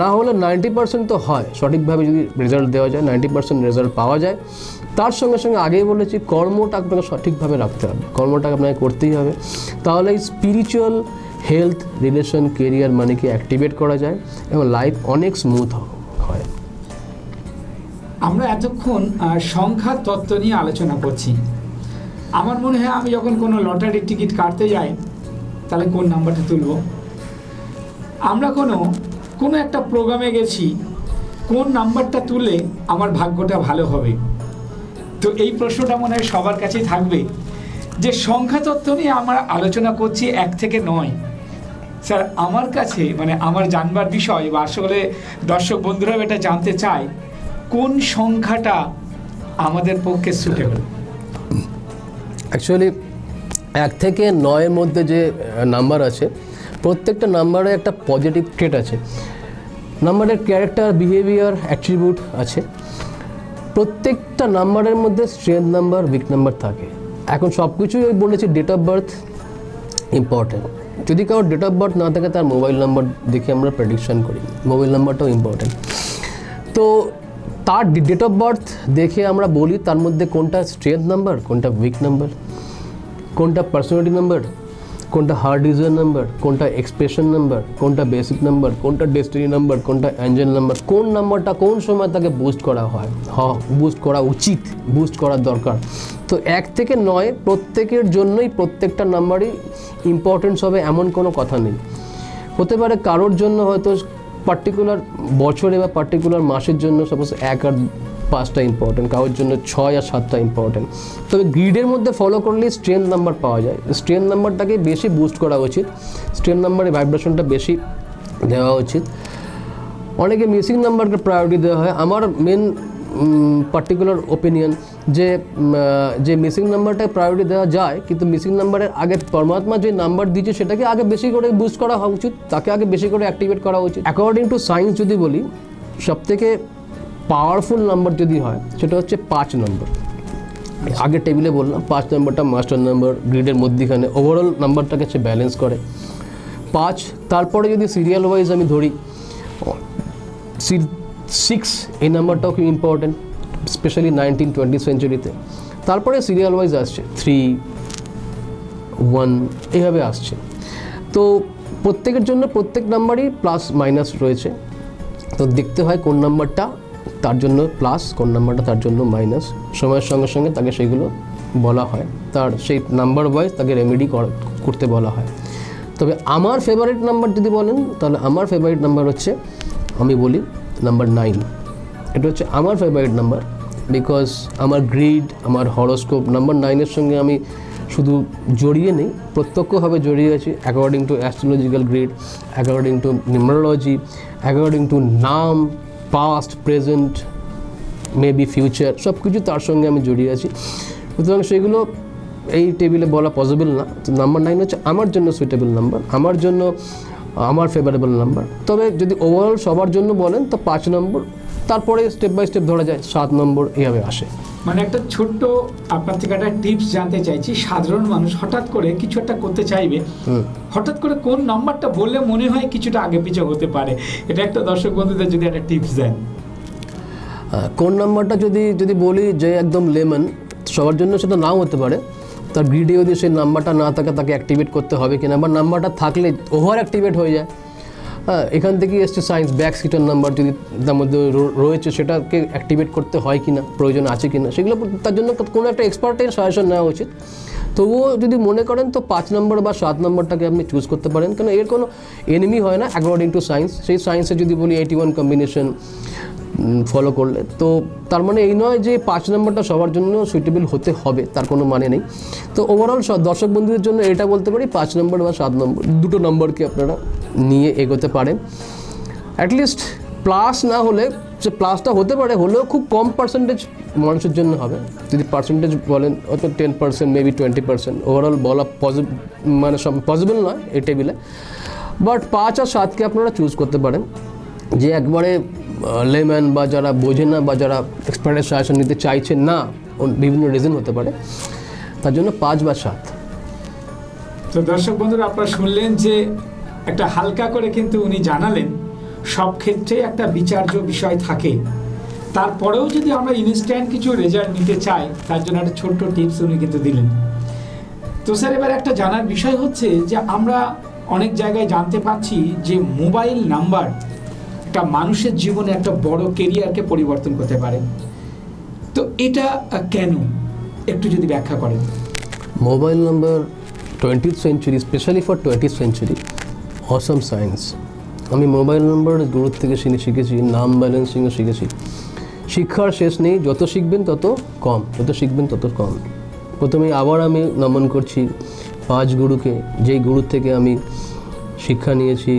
Speaker 2: না হলে 90% তো হয়। সঠিকভাবে যদি রেজাল্ট দেওয়া যায়, 90% রেজাল্ট পাওয়া যায়। তার সঙ্গে সঙ্গে আগেই বলেছি, কর্মটা আপনাকে সঠিকভাবে রাখতে হবে, কর্মটাকে আপনাকে করতেই হবে, তাহলে এই স্পিরিচুয়াল হেলথ রিলেশন কেরিয়ার মানিকে অ্যাক্টিভেট করা যায় এবং লাইফ অনেক স্মুথ হয়।
Speaker 1: আমরা এতক্ষণ সংখ্যা তত্ত্ব নিয়ে আলোচনা করছি। আমার মনে হয় আমি যখন কোনো লটারির টিকিট কাটতে যাই, তাহলে কোন নাম্বারটা তুলব? আমরা কোনো একটা প্রোগ্রামে গেছি, কোন নাম্বারটা তুললে আমার ভাগ্যটা ভালো হবে? তো এই প্রশ্নটা মনে হয় সবার কাছেই থাকবে, যে সংখ্যা তত্ত্ব নিয়ে আমরা আলোচনা করছি 1 থেকে 9। স্যার, আমার কাছে মানে আমার জানবার বিষয়, বা আসলে দর্শক বন্ধুরাও এটা জানতে চায়, কোন সংখ্যাটা আমাদের পক্ষে সুটেবল?
Speaker 2: অ্যাকচুয়ালি 1 থেকে 9-এর মধ্যে যে নাম্বার আছে, প্রত্যেকটা নাম্বারে একটা পজিটিভ ট্রেট আছে, নাম্বারের ক্যারেক্টার, বিহেভিয়ার, অ্যাট্রিবিউট আছে। প্রত্যেকটা নাম্বারের মধ্যে স্ট্রেংথ নাম্বার, উইক নাম্বার থাকে। এখন সব কিছুই বলেছি, ডেট অফ বার্থ ইম্পর্ট্যান্ট। যদি কারোর ডেট অফ বার্থ না থাকে, তার মোবাইল নাম্বার দেখে আমরা প্রেডিকশন করি, মোবাইল নাম্বারটাও ইম্পর্ট্যান্ট। তো তার ডেট অফ বার্থ দেখে আমরা বলি তার মধ্যে কোনটা স্ট্রেংথ নাম্বার, কোনটা উইক নাম্বার, কোনটা পার্সোনালিটি নাম্বার, কোনটা হার্ট ডিজায়ার নাম্বার, কোনটা এক্সপ্রেশন নাম্বার, কোনটা বেসিক নাম্বার, কোনটা ডেস্টিনি নাম্বার, কোনটা অ্যাঞ্জেল নাম্বার, কোন নাম্বারটা কোন সময় তাকে বুস্ট করা হয়, বুস্ট করা উচিত, বুস্ট করার দরকার। তো 1 থেকে 9 প্রত্যেকের জন্যই প্রত্যেকটা নাম্বারই ইম্পর্টেন্স হবে এমন কোনো কথা নেই। হতে পারে কারোর জন্য হয়তো পার্টিকুলার বছরে বা পার্টিকুলার মাসের জন্য সাপোজ 1 আর 5টা ইম্পর্টেন্ট, কারোর জন্য 6 আর 7টা ইম্পর্টেন্ট। তবে গ্রিডের মধ্যে ফলো করলেই স্ট্রেংথ নাম্বার পাওয়া যায়। স্ট্রেংথ নাম্বারটাকে বেশি বুস্ট করা উচিত, স্ট্রেংথ নাম্বারে ভাইব্রেশনটা বেশি দেওয়া উচিত। অনেকে মিসিং নাম্বারকে প্রায়োরিটি দেওয়া হয়। আমার মেন পার্টিকুলার ওপিনিয়ন যে মিসিং নাম্বারটাকে প্রায়োরিটি দেওয়া যায়, কিন্তু মিসিং নাম্বারের আগে পরমাত্মা যে নাম্বার দিচ্ছে সেটাকে আগে বেশি করে বুস্ট করা উচিত, তাকে আগে বেশি করে অ্যাক্টিভেট করা উচিত। অ্যাকর্ডিং টু সায়েন্স যদি বলি, সবথেকে পাওয়ারফুল নাম্বার যদি হয় সেটা হচ্ছে 5 নম্বর। আগের টেবিলে বললাম 5 নম্বরটা মাস্টার নাম্বার, গ্রিডের মধ্যিখানে ওভারঅল নাম্বারটাকে সে ব্যালেন্স করে 5। তারপরে যদি সিরিয়াল ওয়াইজ আমি ধরি 6, এই নাম্বারটাও খুব ইম্পর্টেন্ট, স্পেশালি 19-20 সেঞ্চুরিতে। তারপরে সিরিয়াল ওয়াইজ আসছে 3, 1 এইভাবে আসছে। তো প্রত্যেকের জন্য প্রত্যেক নাম্বারই প্লাস মাইনাস রয়েছে, তো দেখতে হয় কোন নাম্বারটা তার জন্য প্লাস, কোন নাম্বারটা তার জন্য মাইনাস। সময়ের সঙ্গে সঙ্গে তাকে সেগুলো বলা হয়, তার সেই নাম্বার ওয়াইজ তাকে রেমেডি করতে বলা হয়। তবে আমার ফেভারিট নাম্বার যদি বলেন, তাহলে আমার ফেভারিট নাম্বার হচ্ছে, আমি বলি নাম্বার 9। এটা হচ্ছে আমার ফেভারিট নাম্বার, বিকজ আমার গ্রিড, আমার হরোস্কোপ নাম্বার 9-এর সঙ্গে আমি শুধু জড়িয়ে নেই, প্রত্যক্ষভাবে জড়িয়ে আছি। According to astrological grid, according to numerology, according to নাম, পাস্ট, প্রেজেন্ট, মেবি ফিউচার, সব কিছু তার সঙ্গে আমি জড়িয়ে আছি। সুতরাং সেগুলো এই টেবিলে বলা পসিবল না। তো নাম্বার 9 হচ্ছে আমার জন্য সুইটেবল নাম্বার, আমার জন্য আমার ফেভারেবল নাম্বার। তবে যদি ওভারঅল সবার জন্য বলেন তো 5 নম্বর, তারপরে স্টেপ বাই স্টেপ ধরা যায় 7 নম্বর, এইভাবে আসে।
Speaker 1: মানে একটা ছোট্ট আপনার থেকে একটা টিপস জানতে চাইছি, সাধারণ মানুষ হঠাৎ করে কিছু একটা করতে চাইবে, হঠাৎ করে কোন নাম্বারটা বললে মনে হয় কিছুটা আগে পিছে হতে পারে, এটা একটা দর্শক বন্ধুদের যদি একটা টিপস দেন।
Speaker 2: কোন নাম্বারটা যদি বলি যে একদম লেমন, সবার জন্য সেটা নাও হতে পারে। তার গ্রিডে যদি সেই নাম্বারটা না থাকে, তাকে অ্যাক্টিভেট করতে হবে কিনা, বা নাম্বারটা থাকলে ওভার অ্যাক্টিভেট হয়ে যায়। এখান থেকেই এসছে সায়েন্স, ব্যাক সিটার নাম্বার যদি তার মধ্যে রয়েছে, সেটাকে অ্যাক্টিভেট করতে হয় কিনা, প্রয়োজন আছে কিনা, সেগুলো তার জন্য কোনো একটা এক্সপার্টের সাজেশন নেওয়া উচিত। তবুও যদি মনে করেন তো 5 নম্বর বা 7 নম্বরটাকে আপনি চুজ করতে পারেন, কারণ এর কোনো এনিমি হয় না অ্যাকর্ডিং টু সায়েন্স। সেই সায়েন্সে যদি বলি 81 কম্বিনেশন ফলো করলে, তো তার মানে এই নয় যে 5 নম্বরটা সবার জন্য সুইটেবল হতে হবে, তার কোনো মানে নেই। তো ওভারঅল দর্শক বন্ধুদের জন্য এটা বলতে পারি, 5 নম্বর বা 7 নম্বর দুটো নম্বরকে আপনারা নিয়ে এগোতে পারেন। অ্যাটলিস্ট প্লাস না হলে, যে প্লাসটা হতে পারে, হলেও খুব কম পার্সেন্টেজ মানুষের জন্য হবে। যদি পার্সেন্টেজ বলেন হয়তো 10%, মেবি 20%, ওভারঅল বলা মানে পসিবল নয় এই টেবিলে। বাট 5 আর 7কে আপনারা চুজ করতে পারেন। যে একবারে লেম্যান বা যারা বোঝে না বা যারা এক্সপার্টের সাজেশন নিতে চাইছেন না, বিভিন্ন রিজন হতে পারে, তার জন্য 5 বা 7।
Speaker 1: তো দর্শক বন্ধুরা, আপনারা শুনলেন যে একটা হালকা করে কিন্তু উনি জানালেন সব ক্ষেত্রে একটা বিচার্য বিষয় থাকে, তারপরেও যদি আমরা ইনস্ট্যান্ট কিছু রেজাল্ট নিতে চাই, তার জন্য একটা ছোট্ট টিপস উনি কিন্তু দিলেন। তো স্যার, এবার একটা জানার বিষয় হচ্ছে যে আমরা অনেক জায়গায় জানতে পাচ্ছি যে মোবাইল নাম্বার একটা মানুষের জীবনে একটা বড় কেরিয়ারকে পরিবর্তন করতে পারে, তো এটা কেন একটু যদি ব্যাখ্যা করেন।
Speaker 2: Mobile number 20th century, specially for 20th century, Assam science. আমি মোবাইল নাম্বার গুরুত্ব থেকে শিখেছি, নাম ব্যালেন্সিংও শিখেছি। শিক্ষার শেষ নেই, যত শিখবেন তত কম, যত শিখবেন তত কম। প্রথমে আবার আমি নমন করছি 5 গুরুকে, যেই গুরুর থেকে আমি শিক্ষা নিয়েছি।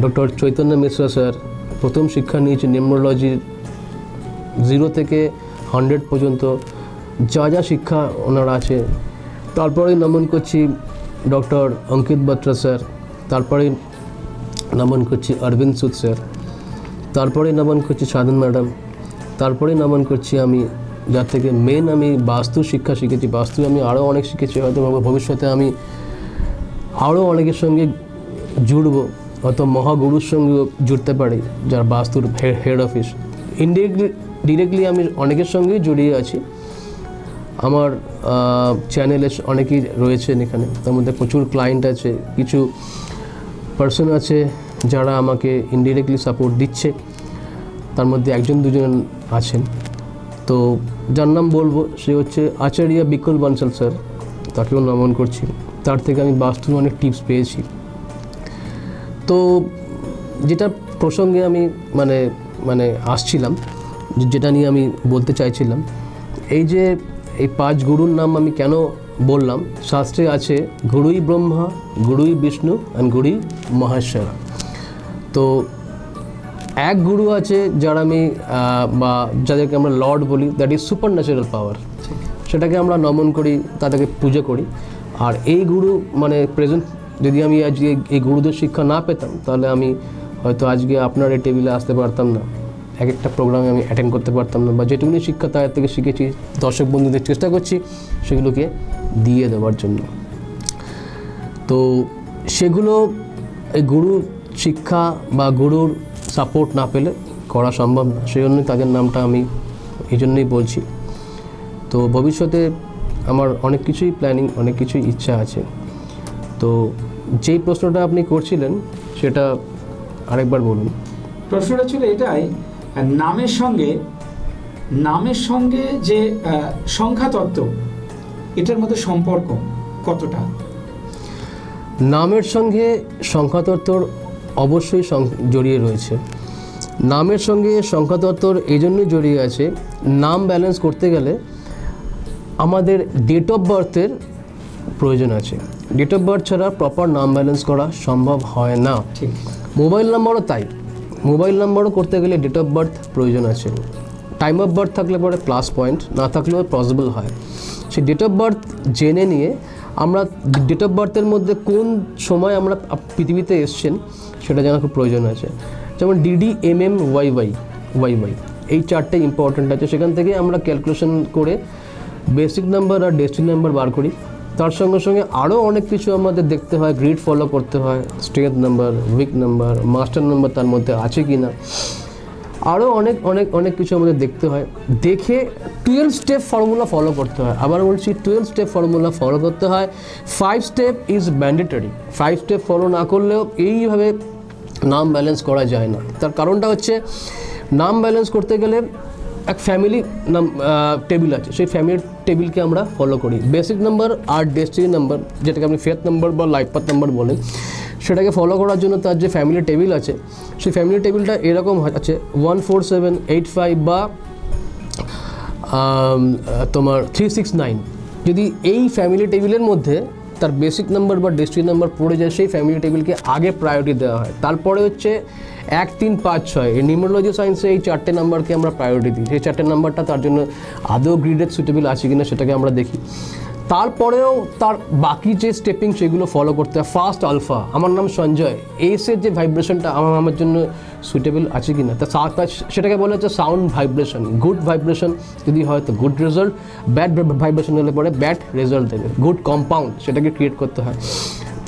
Speaker 2: ডক্টর চৈতন্য মিশ্রা স্যার, প্রথম শিক্ষা নিয়েছি নিউমারোলজির 0 থেকে 100 পর্যন্ত যা যা শিক্ষা ওনার আছে। তারপরে নমন করছি ডক্টর অঙ্কিত বাত্রা স্যার, তারপরে নমন করছি অরবিন্দ সুদ স্যার, তারপরে নমন করছি সাধন ম্যাডাম, তারপরে নমন করছি আমি যার থেকে মেন আমি বাস্তু শিক্ষা শিখেছি। বাস্তু আমি আরও অনেক শিখেছি, হয়তো ভবিষ্যতে আমি আরও অনেকের সঙ্গে জুড়বো, হয়তো মহাগুরুর সঙ্গেও জুড়তে পারি, যার বাস্তুর হেড অফিস। ডিরেক্টলি আমি অনেকের সঙ্গেই জড়িয়ে আছি। আমার চ্যানেলে অনেকেই রয়েছেন এখানে, তার মধ্যে প্রচুর ক্লায়েন্ট আছে, কিছু পার্সন আছে যারা আমাকে ইনডিরেক্টলি সাপোর্ট দিচ্ছে, তার মধ্যে 1-2 আছেন। তো যার নাম বলবো সে হচ্ছে আচার্য বিকুল বানসাল স্যার, তাকেও নমন করছি। তার থেকে আমি বাস্তুর অনেক টিপস পেয়েছি। তো যেটা প্রসঙ্গে আমি মানে আসছিলাম, যেটা নিয়ে আমি বলতে চাইছিলাম, এই 5 গুরুর নাম আমি কেন বললাম। শাস্ত্রে আছে গুরুই ব্রহ্মা, গুরুই বিষ্ণু অ্যান্ড গুরুই মহেশ্বর। তো এক গুরু আছে যারা আমি বা যাদেরকে আমরা লর্ড বলি, দ্যাট ইজ সুপার ন্যাচারাল পাওয়ার, সেটাকে আমরা নমন করি, তাদেরকে পুজো করি। আর এই গুরু মানে প্রেজেন্ট, যদি আমি আজকে এই গুরুদের শিক্ষা না পেতাম, তাহলে আমি হয়তো আজকে আপনার এই টেবিলে আসতে পারতাম না। এক একটা প্রোগ্রামে আমি অ্যাটেন্ড করতে পারতাম না, বা যেটুকুনি শিক্ষা তাদের থেকে শিখেছি দর্শক বন্ধুদের চেষ্টা করছি সেগুলোকে দিয়ে দেওয়ার জন্য। তো সেগুলো এই গুরু শিক্ষা বা গুরুর সাপোর্ট না পেলে করা সম্ভব না, সেই জন্যই তাদের নামটা আমি এই জন্যই বলছি। তো ভবিষ্যতে আমার অনেক কিছুই প্ল্যানিং, অনেক কিছুই ইচ্ছা আছে। তো যেই প্রশ্নটা আপনি করছিলেন সেটা আরেকবার বলুন।
Speaker 1: প্রশ্নটা ছিল এটাই, নামের সঙ্গে যে সংখ্যাতত্ত্ব, এটার মধ্যে সম্পর্ক কতটা?
Speaker 2: নামের সঙ্গে সংখ্যাতত্ত্বর অবশ্যই জড়িয়ে রয়েছে। নামের সঙ্গে সংখ্যাতত্ত্বর এই জন্যই জড়িয়ে আছে, নাম ব্যালেন্স করতে গেলে আমাদের ডেট অফ বার্থের প্রয়োজন আছে। ডেট অফ বার্থ ছাড়া প্রপার নাম ব্যালেন্স করা সম্ভব হয় না।
Speaker 1: ঠিক।
Speaker 2: মোবাইল নাম্বারও তাই, মোবাইল নাম্বারও করতে গেলে ডেট অফ বার্থ প্রয়োজন আছে। টাইম অফ বার্থ থাকলে পরে প্লাস পয়েন্ট, না থাকলেও পসিবল হয়। সেই ডেট অফ বার্থ জেনে নিয়ে আমরা ডেট অফ বার্থের মধ্যে কোন সময় আমরা পৃথিবীতে এসছেন সেটা জানা খুব প্রয়োজন আছে। যেমন ডিডি, MM, YY এই চারটে ইম্পর্ট্যান্ট আছে। সেখান থেকে আমরা ক্যালকুলেশন করে বেসিক নাম্বার আর ডেস্টিনি নাম্বার বার করি। তার সঙ্গে সঙ্গে আরও অনেক কিছু আমাদের দেখতে হয়, গ্রিড ফলো করতে হয়, strength number, weak number, master number তার মধ্যে আছে কি না, আরও অনেক অনেক অনেক কিছু আমাদের দেখতে হয়। দেখে 12 স্টেপ ফর্মুলা ফলো করতে হয়। আবার বলছি 12 স্টেপ ফর্মুলা ফলো করতে হয়। 5 step is mandatory. 5 step follow না করলেও এইভাবে নাম ব্যালেন্স করা যায় না। তার কারণটা হচ্ছে, নাম ব্যালেন্স করতে গেলে এক ফ্যামিলি টেবিল আছে, সেই ফ্যামিলি টেবিলকে আমরা ফলো করি। বেসিক নাম্বার আর ডেস্টিনি নাম্বার, যেটাকে আপনি ফেথ নাম্বার বা লাইফ পাথ নাম্বার বলেন, সেটাকে ফলো করার জন্য তার যে ফ্যামিলি টেবিল আছে, সেই ফ্যামিলি টেবিলটা এরকম আছে 14785 বা তোমার 369। যদি এই ফ্যামিলি টেবিলের মধ্যে তার বেসিক নাম্বার বা ডেস্টিনি নাম্বার পড়ে যায়, সেই ফ্যামিলি টেবিলকে আগে প্রায়োরিটি দেওয়া হয়। তারপরে হচ্ছে 1, 3, 5, 6 এই নিউমেরোলজি সায়েন্সে এই চারটে নাম্বারকে আমরা প্রায়োরিটি দিই। সেই চারটে নাম্বারটা তার জন্য আদৌ গ্রিডেড সুটেবল আছে কিনা সেটাকে আমরা দেখি। তারপরেও তার বাকি যে স্টেপিং সেগুলো ফলো করতে হয়। ফার্স্ট আলফা, আমার নাম সঞ্জয়, এসের যে ভাইব্রেশনটা আমার জন্য সুইটেবল আছে কি না, তা সেটাকে বলা হচ্ছে সাউন্ড ভাইব্রেশন। গুড ভাইব্রেশন যদি হয় তো গুড রেজাল্ট, ব্যাড ভাইব্রেশন হলে পরে ব্যাড রেজাল্ট দেবে। গুড কম্পাউন্ড সেটাকে ক্রিয়েট করতে হয়।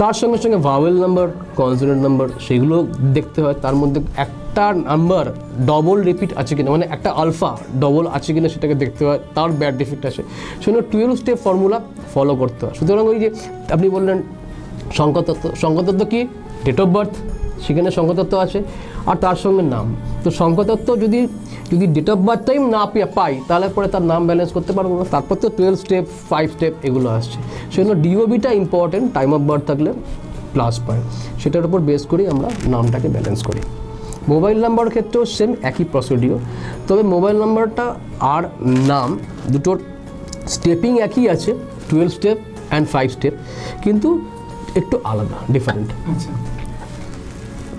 Speaker 2: তার সঙ্গে সঙ্গে ভাওয়েল নাম্বার, কনসোনেন্ট নাম্বার সেগুলো দেখতে হয়। তার মধ্যে একটা নাম্বার ডবল রিপিট আছে কিনা, মানে একটা আলফা ডবল আছে কিনা সেটাকে দেখতে হয়, তার ব্যাড ডিফেক্ট আছে। সেজন্য 12 স্টেপ ফর্মুলা ফলো করতে হয়। সুতরাং ওই যে আপনি বললেন সংখ্যাতত্ত্ব কি, ডেট অফ বার্থ, সেখানে সংখ্যাতত্ত্ব আছে, আর তার সঙ্গে নাম। তো সংখ্যাতত্ত্ব যদি ডেট অফ বার্থটাই না পাই, তাহলে পরে তার নাম ব্যালেন্স করতে পারবো না। তারপর তো 12 স্টেপ, 5 স্টেপ এগুলো আসছে। সেজন্য DOBটা ইম্পর্টেন্ট, টাইম অফ বার্থ থাকলে প্লাস পয়েন্ট, সেটার উপর বেস করেই আমরা নামটাকে ব্যালেন্স করি। মোবাইল নাম্বারের ক্ষেত্রেও সেম একই প্রসিডিওর, তবে মোবাইল নাম্বারটা আর নাম দুটোর স্টেপিং একই আছে, 12 স্টেপ অ্যান্ড 5 স্টেপ, কিন্তু একটু আলাদা, ডিফারেন্ট।
Speaker 1: আচ্ছা,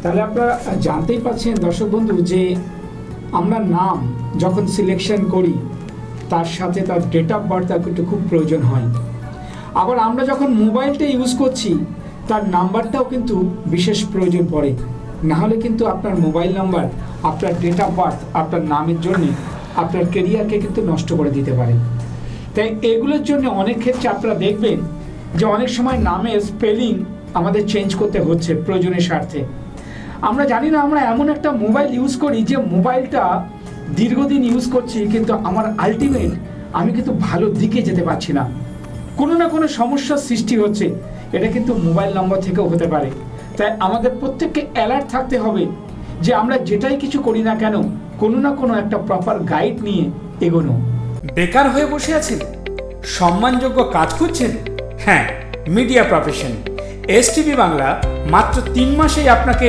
Speaker 1: তাহলে আপনারা জানতেই পারছেন দর্শক বন্ধু যে আমরা নাম যখন সিলেকশন করি তার সাথে তার ডেট অফ বার্থ কিন্তু খুব প্রয়োজন হয়। আবার আমরা যখন মোবাইলটা ইউজ করছি তার নাম্বারটাও কিন্তু বিশেষ প্রয়োজন পড়ে, না হলে কিন্তু আপনার মোবাইল নাম্বার, আপনার ডেট অফ বার্থ, আপনার নামের জন্য আপনার কেরিয়ারকে কিন্তু নষ্ট করে দিতে পারে। তাই এগুলোর জন্য অনেক ক্ষেত্রে আপনারা দেখবেন যে অনেক সময় নামের স্পেলিং আমাদের চেঞ্জ করতে হচ্ছে প্রয়োজনের স্বার্থে। আমরা জানি না, আমরা এমন একটা মোবাইল ইউজ করি যে মোবাইলটা দীর্ঘদিন ইউজ করছি, কিন্তু আমার আলটিমেট আমি কিন্তু ভালো দিকে যেতে পারছি না, কোনো না কোনো সমস্যার সৃষ্টি হচ্ছে। এটা কিন্তু মোবাইল নম্বর থেকেও হতে পারে। তাই আমাদের প্রত্যেককে অ্যালার্ট থাকতে হবে যে আমরা যেটাই কিছু করি না কেন, কোনো না কোনো একটা প্রপার গাইড নিয়ে এগোনো। বেকার হয়ে বসে আছেন, সম্মানযোগ্য কাজ খুঁজছেন? হ্যাঁ, মিডিয়া প্রফেশন STV বাংলা মাত্র 3 মাসেই আপনাকে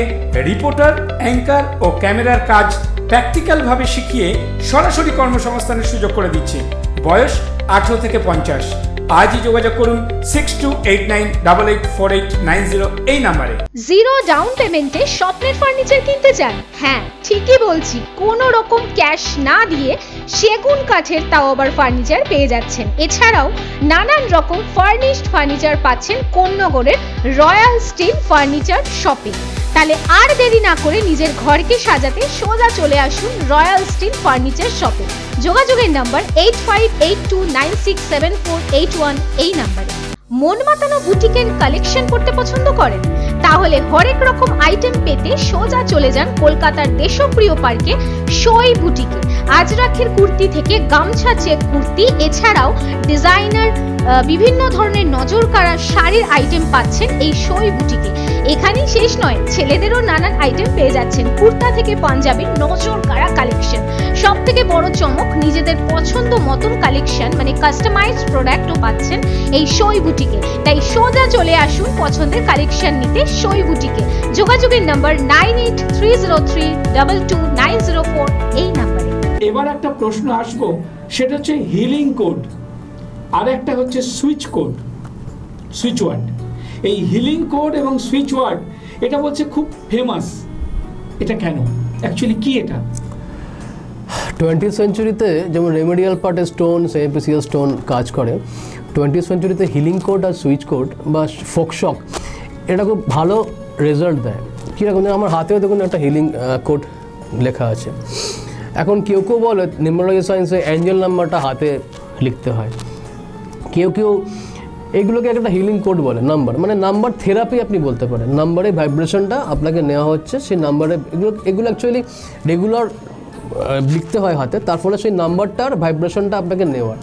Speaker 1: রিপোর্টার, অ্যাঙ্কার ও ক্যামেরার কাজ প্র্যাকটিক্যালভাবে শিখিয়ে সরাসরি কর্মসংস্থানের সুযোগ করে দিচ্ছে। বয়স 18 থেকে 50, আজই যোগাযোগ করুন 6289884890 এই নাম্বারে।
Speaker 3: জিরো ডাউন পেমেন্টে স্বপ্নের ফার্নিচার কিনতে চান? হ্যাঁ, ঠিকই বলছি, কোনো রকম ক্যাশ না দিয়ে সেগুন কাঠের তাও আবার ফার্নিচার পেয়ে যাচ্ছেন। এছাড়াও নানান রকম ফার্নিশড ফার্নিচার পাচ্ছেন কোন্নগরের রয়্যাল স্টিল ফার্নিচার শপে। তাহলে আর দেরি না করে নিজের ঘরকে সাজাতে সোজা চলে আসুন রয়্যাল স্টিল ফার্নিচার শপে। যোগাযোগের নাম্বার 8582967481 এই নাম্বারে। মন মাতানো বুটিকের কালেকশন করতে পছন্দ করেন? তাহলে হরেক রকম আইটেম পেতে সোজা চলে যান কলকাতার দেশপ্রিয় পার্কে সই বুটিকে। আজরাখের কুর্তি থেকে গামছা চেক কুর্তি, এছাড়াও ডিজাইনার বিভিন্ন ধরনের নজর কাড়া শাড়ির আইটেম পাচ্ছেন এই সই বুটিকে। এখানেই শেষ নয়, ছেলেদেরও নানান আইটেম পেয়ে যাচ্ছেন, কুর্তা থেকে পাঞ্জাবির নজর কাড়া কালেকশন। সব থেকে বড় চমক, নিজেদের পছন্দ মতন কালেকশন মানে কাস্টমাইজড প্রোডাক্টও পাচ্ছেন এই সই বুটিকে। তাই সোজা চলে আসুন পছন্দের কালেকশন নিতে সই বুটিকে। যোগাযোগের নাম্বার 9830322904 এই নাম্বারে।
Speaker 1: এবার একটা প্রশ্ন আসবো, সেটা হচ্ছে হিলিং কোড, আর একটা হচ্ছে সুইচ কোড, সুইচ ওয়ার্ড। এই হিলিং কোড এবং সুইচ ওয়ার্ড এটা বলছে খুব ফেমাস, এটা কেন, অ্যাকচুয়ালি কি এটা?
Speaker 2: 20th সেঞ্চুরিতে যেমন রেমেডিয়াল পার্টে স্টোন, এপিসিএল স্টোন কাজ করে, 20th সেঞ্চুরিতে হিলিং কোড আর সুইচ কোড বা ফোকশক এটা খুব ভালো রেজাল্ট দেয়। কীরকম, আমার হাতেও দেখুন একটা হিলিং কোড লেখা আছে। এখন কেউ কেউ বলে নিউমারোলজি সায়েন্সে অ্যাঞ্জেল নাম্বারটা হাতে লিখতে হয়, কেউ কেউ এগুলোকে একটা হিলিং কোড বলে। নাম্বার মানে নাম্বার থেরাপি আপনি বলতে পারেন। নাম্বারে ভাইব্রেশনটা আপনাকে নেওয়া হচ্ছে, সেই নাম্বারে এগুলো অ্যাকচুয়ালি রেগুলার লিখতে হয় হাতে, তার ফলে সেই নাম্বারটার ভাইব্রেশনটা আপনাকে নেওয়ার।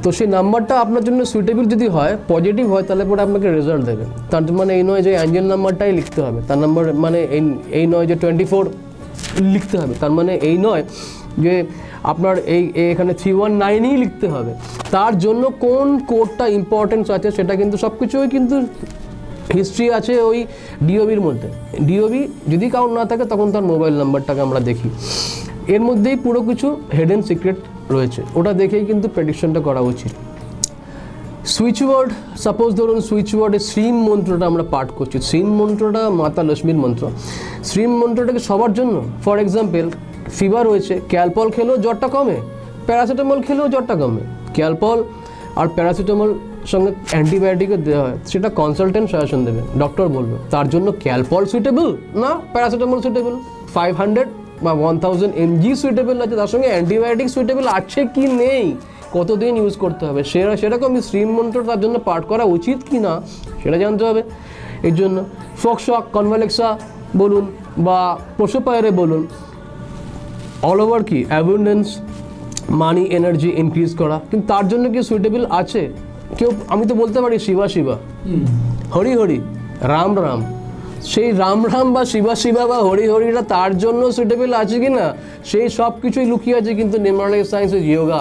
Speaker 2: তো সেই নাম্বারটা আপনার জন্য সুইটেবল যদি হয়, পজিটিভ হয়, তাহলে পরে আপনাকে রেজাল্ট দেবে। তার মানে এই নয় যে অ্যাঞ্জেল নাম্বারটাই লিখতে হবে, তার নাম্বার মানে এই নয় যে 24 লিখতে হবে, তার মানে এই নয় যে আপনার এখানে 319ই লিখতে হবে। তার জন্য কোন কোডটা ইম্পর্টেন্স আছে সেটা কিন্তু সব কিছুই কিন্তু হিস্ট্রি আছে ওই ডিওবির মধ্যে। ডিওবি যদি কাউন্ট না থাকে তখন তার মোবাইল নাম্বারটাকে আমরা দেখি, এর মধ্যেই পুরো কিছু হেডেন সিক্রেট রয়েছে, ওটা দেখেই কিন্তু প্রেডিকশনটা করা উচিত। সুইচ ওয়ার্ড, সাপোজ ধরুন সুইচ ওয়ার্ডে শ্রীম মন্ত্রটা আমরা পাঠ করছি, শ্রীম মন্ত্রটা মাতা লক্ষ্মীর মন্ত্র। শ্রীম মন্ত্রটাকে সবার জন্য, ফর এক্সাম্পল ফিভার হয়েছে, ক্যালপল খেলেও জ্বরটা কমে, প্যারাসিটামল খেলেও জ্বরটা কমে। ক্যালপল আর প্যারাসিটামল সঙ্গে অ্যান্টিবায়োটিকও দেওয়া হয়, সেটা কনসালটেন্ট সাজেশন দেবে, ডক্টর বলবে। তার জন্য ক্যালপল সুইটেবল না প্যারাসিটামল সুইটেবল, 500 বা 1000 mg সুইটেবল আছে, তার সঙ্গে অ্যান্টিবায়োটিক সুইটেবল আছে কি নেই, কতদিন ইউজ করতে হবে, সেরকম শ্রীম মন্ত্র তার জন্য পাঠ করা উচিত কি না সেটা জানতে হবে। এর জন্য ফোকশক, কনভালেক্সা বলুন বা পশু পায়রে বলুন, অল ওভার কি অ্যাবুন্ডেন্স, মানি, এনার্জি ইনক্রিজ করা, কিন্তু তার জন্য কি সুইটেবল আছে কেউ? আমি তো বলতে পারি শিবা শিবা, হরি হরি, রাম রাম, সেই রাম রাম বা শিবা শিবা বা হরি হরিটা তার জন্য সুইটেবল আছে কি না, সেই সব কিছুই লুকিয়ে আছে কিন্তু নিউমারোলজি সায়েন্সের যোগা,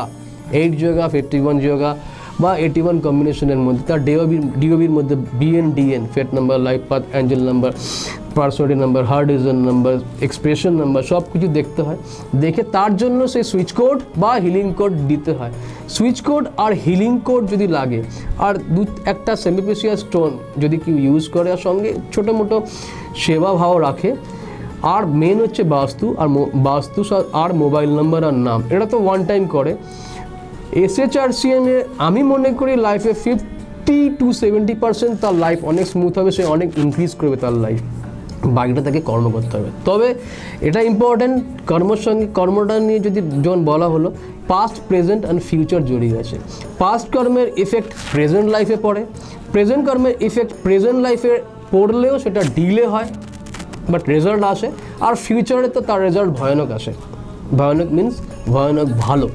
Speaker 2: 8 যোগা, 51 যোগা বা 81 কম্বিনেশনের মধ্যে, তার ডিওবির মধ্যে বিএন fate number, life path, angel number, personality number, heart reason number, expression number, সব কিছু দেখতে হয়। দেখে তার জন্য সেই সুইচ কোড বা হিলিং কোড দিতে হয়। সুইচ কোড আর হিলিং কোড যদি লাগে, আর একটা সেমিপ্রেসিয়াস স্টোন যদি কেউ ইউজ করে, আর সঙ্গে ছোটো মোটো সেবা ভাব রাখে, আর মেন হচ্ছে বাস্তু আর মোবাইল নাম্বার আর নাম, এটা তো ওয়ান টাইম করে। SHRCM এ আমি মনে করি লাইফে 50 to 70% তার লাইফ অনেক স্মুথ হবে, সে অনেক ইনক্রিজ করবে তার লাইফ। বাকিটা তাকে কর্ম করতে হবে। তবে এটা ইম্পর্ট্যান্ট, কর্মের সঙ্গে কর্মটা নিয়ে যদি যখন বলা হলো, পাস্ট, প্রেজেন্ট অ্যান্ড ফিউচার জড়িয়ে আছে। পাস্ট কর্মের ইফেক্ট প্রেজেন্ট লাইফে পড়ে, প্রেজেন্ট কর্মের ইফেক্ট প্রেজেন্ট লাইফে পড়লেও সেটা ডিলে হয় বাট রেজাল্ট আসে, আর ফিউচারে তো তার রেজাল্ট ভয়ানক আসে। ভয়ানক মিন্স ভয়ানক ভালো,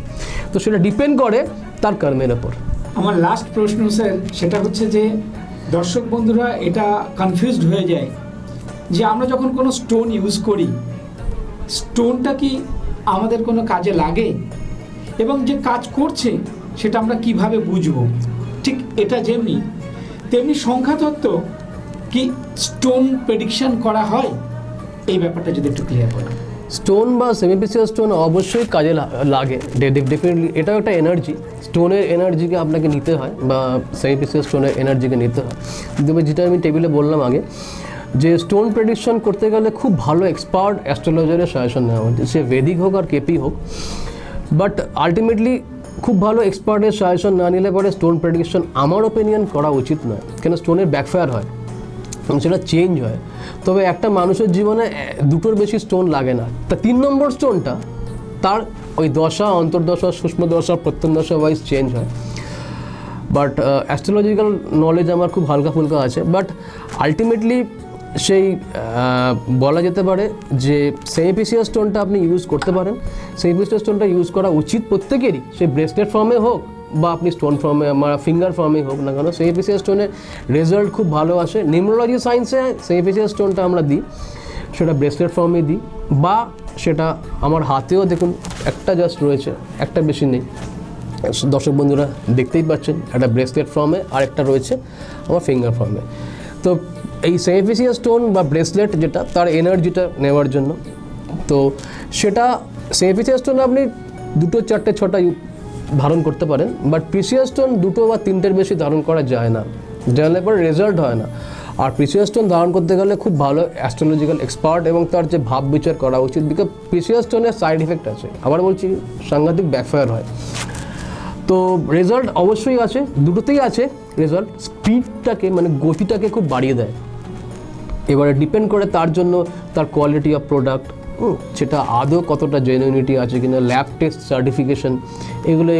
Speaker 2: তো সেটা ডিপেন্ড করে তার কর্মের ওপর।
Speaker 1: আমার লাস্ট প্রশ্ন স্যার, সেটা হচ্ছে যে দর্শক বন্ধুরা এটা কনফিউজড হয়ে যায় যে আমরা যখন কোনো স্টোন ইউজ করি, স্টোনটা কি আমাদের কোনো কাজে লাগে, এবং যে কাজ করছে সেটা আমরা কিভাবে বুঝবো? ঠিক এটা যেমনি তেমনি সংখ্যাতত্ত্ব কি স্টোন প্রেডিকশন করা হয়, এই ব্যাপারটা যদি একটু ক্লিয়ার করেন।
Speaker 2: স্টোন বা সেমিপ্রিসিয়াস স্টোন অবশ্যই কাজে লাগে, ডেফিনেটলি এটাও একটা এনার্জি। স্টোনের এনার্জিকে আপনাকে নিতে হয় বা সেমিপ্রিসিয়াস স্টোনের এনার্জিকে নিতে হয়। তবে যেটা আমি টেবিলে বললাম আগে, যে স্টোন প্রেডিকশন করতে গেলে খুব ভালো এক্সপার্ট অ্যাস্ট্রোলজারের সাজেশন নেওয়া উচিত, সে বেদিক হোক আর কেপি হোক। বাট আলটিমেটলি খুব ভালো এক্সপার্টের সাজেশন না নিলে পরে স্টোন প্রেডিকশন আমার ওপিনিয়ন করা উচিত নয়, কেন স্টোনের ব্যাকফায়ার হয় এবং সেটা চেঞ্জ হয়। তবে একটা মানুষের জীবনে দুটোর বেশি স্টোন লাগে না। তা 3 নম্বর স্টোনটা তার ওই দশা, অন্তর্দশা, সূক্ষ্ম দশা, প্রত্যন্তদশা ওয়াইজ চেঞ্জ হয়। বাট অ্যাস্ট্রোলজিক্যাল নলেজ আমার খুব হালকা ফুলকা আছে। বাট আলটিমেটলি সেই বলা যেতে পারে যে সেমিপ্রিসিয়াস স্টোনটা আপনি ইউজ করতে পারেন। সেমিপ্রিসিয়াস স্টোনটা ইউজ করা উচিত প্রত্যেকেরই, সে ব্রেসলেট ফর্মে হোক বা আপনি স্টোন ফর্মে ফিঙ্গার ফর্মে হোক না কেন, সেমিপ্রিসিয়াস স্টোনের রেজাল্ট খুব ভালো আসে। নিউমোলজি সায়েন্সে সেমিপ্রিসিয়াস স্টোনটা আমরা দিই, সেটা ব্রেসলেট ফর্মে দিই, বা সেটা আমার হাতেও দেখুন একটা জাস্ট রয়েছে, একটা বেশি নেই, দর্শক বন্ধুরা দেখতেই পাচ্ছেন, একটা ব্রেসলেট ফর্মে আর একটা রয়েছে আমার ফিঙ্গার ফর্মে। তো এই সেমিপ্রিসিয়াস স্টোন বা ব্রেসলেট যেটা, তার এনার্জিটা নেওয়ার জন্য, তো সেটা সেমিপ্রিসিয়াস স্টোন আপনি 2, 4, 6 ধারণ করতে পারেন। বাট প্রিসিয়াস স্টোন 2 বা 3টের বেশি ধারণ করা যায় না, জানলে পরে রেজাল্ট হয় না। আর প্রিসিয়াস স্টোন ধারণ করতে গেলে খুব ভালো অ্যাস্ট্রোলজিক্যাল এক্সপার্ট এবং তার যে ভাব বিচার করা উচিত, বিকজ প্রিসিয়াস স্টোনের সাইড এফেক্ট আছে, আবার বলছি সাংঘাতিক ব্যাকফায়ার হয়। তো রেজাল্ট অবশ্যই আছে, দুটোতেই আছে রেজাল্ট। স্পিডটাকে মানে গতিটাকে খুব বাড়িয়ে দেয়। এবারে ডিপেন্ড করে তার জন্য তার কোয়ালিটি অফ প্রোডাক্ট, সেটা আদৌ কতটা জেনুইনিটি আছে কিনা, ল্যাব টেস্ট, সার্টিফিকেশন, এগুলো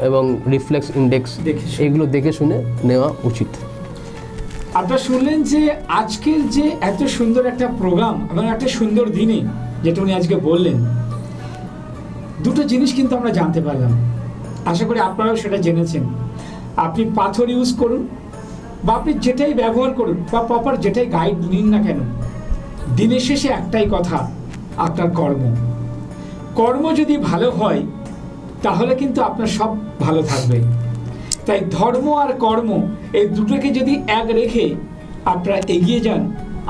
Speaker 2: এবং রিফ্লেক্স ইন্ডেক্স, এগুলো দেখে শুনে নেওয়া উচিত।
Speaker 1: আপনারা শুনলেন যে আজকের যে এত সুন্দর একটা প্রোগ্রাম এবং একটা সুন্দর দিনে যেটা উনি আজকে বললেন, দুটো জিনিস কিন্তু আমরা জানতে পারলাম। আশা করি আপনারাও সেটা জেনেছেন। আপনি পাথর ইউজ করুন বা আপনি যেটাই ব্যবহার করুন বা প্রপার যেটাই গাইড নিন না কেন, দিনের শেষে একটাই কথা, আপনার কর্ম যদি ভালো হয় তাহলে কিন্তু আপনার সব ভালো থাকবে। তাই ধর্ম আর কর্ম এই দুটোকে যদি এক রেখে আপনারা এগিয়ে যান,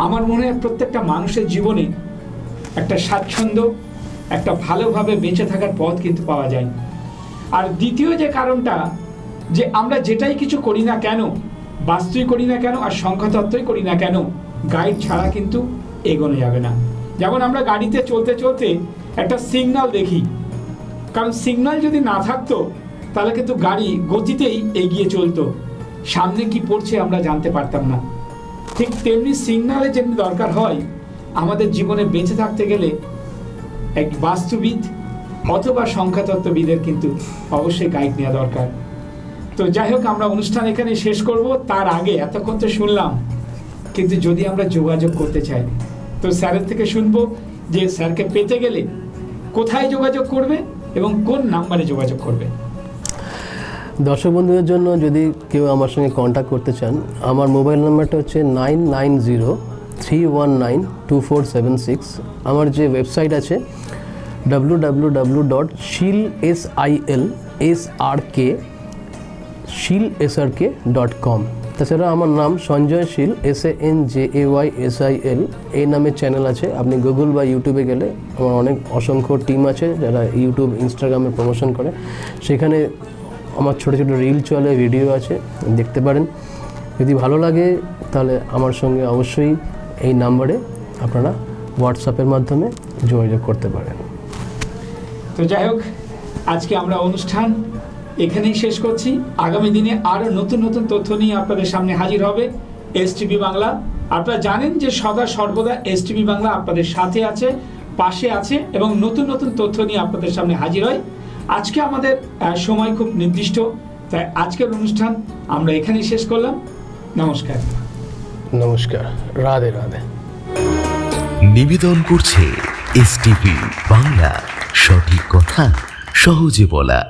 Speaker 1: আমার মনে হয় প্রত্যেকটা মানুষের জীবনে একটা স্বাচ্ছন্দ্য, একটা ভালোভাবে বেঁচে থাকার পথ কিন্তু পাওয়া যায়। আর দ্বিতীয় যে কারণটা, যে আমরা যেটাই কিছু করি না কেন, বাস্তুই করি না কেন আর সংখ্যাতত্ত্বই করি না কেন, গাইড ছাড়া কিন্তু এগোনো যাবে না। যেমন আমরা গাড়িতে চলতে চলতে একটা সিগন্যাল দেখি, কারণ সিগন্যাল যদি না থাকতো তাহলে কিন্তু গাড়ি গতিতেই এগিয়ে চলতো, সামনে কি পড়ছে আমরা জানতে পারতাম না। ঠিক তেমনি সিগন্যালের যেমনি দরকার হয়, আমাদের জীবনে বেঁচে থাকতে গেলে এক বাস্তুবিদ অথবা সংখ্যাতত্ত্ববিদের কিন্তু অবশ্যই গাইড নেওয়া দরকার। তো যাই হোক, আমরা অনুষ্ঠান এখানে শেষ করব। তার আগে এতক্ষণ তো শুনলাম, কিন্তু যদি আমরা যোগাযোগ করতে চাই তো স্যারের থেকে শুনবো যে স্যারকে পেতে গেলে কোথায় যোগাযোগ করবে এবং কোন নাম্বারে যোগাযোগ করবে।
Speaker 2: দর্শক বন্ধুদের জন্য যদি কেউ আমার সঙ্গে কন্ট্যাক্ট করতে চান, আমার মোবাইল নাম্বারটা হচ্ছে 9903192476। আমার যে ওয়েবসাইট আছে www.shilsrk.com। তাছাড়া আমার নাম সঞ্জয় শীল, SANJAYSIL, এই নামের চ্যানেল আছে। আপনি গুগল বা ইউটিউবে গেলে আমার অনেক অসংখ্য টিম আছে যারা ইউটিউব, ইনস্টাগ্রামে প্রমোশন করে, সেখানে আমার ছোটো ছোটো রিল চলে, ভিডিও আছে, দেখতে পারেন। যদি ভালো লাগে তাহলে আমার সঙ্গে অবশ্যই এই নাম্বারে আপনারা হোয়াটসঅ্যাপের মাধ্যমে যোগাযোগ করতে পারেন।
Speaker 1: তো যাই হোক, আজকে আমরা অনুষ্ঠান এখানেই শেষ করছি। আগামী দিনে আরও নতুন নতুন তথ্য নিয়ে আপনাদের সামনে হাজির হবে এসটিভি বাংলা। আপনারা জানেন যে সদা সর্বদা এসটিভি বাংলা আপনাদের সাথে আছে, পাশে আছে এবং নতুন নতুন তথ্য নিয়ে আপনাদের সামনে হাজির হয়। আজকে আমাদের সময় খুব নির্দিষ্ট, তাই আজকের অনুষ্ঠান আমরা এখানেই শেষ করলাম। নমস্কার।
Speaker 2: নমস্কার, রাধে রাধে।
Speaker 4: নিবেদন করছে এসটিভি বাংলা, সঠিক কথা সহজে বলা।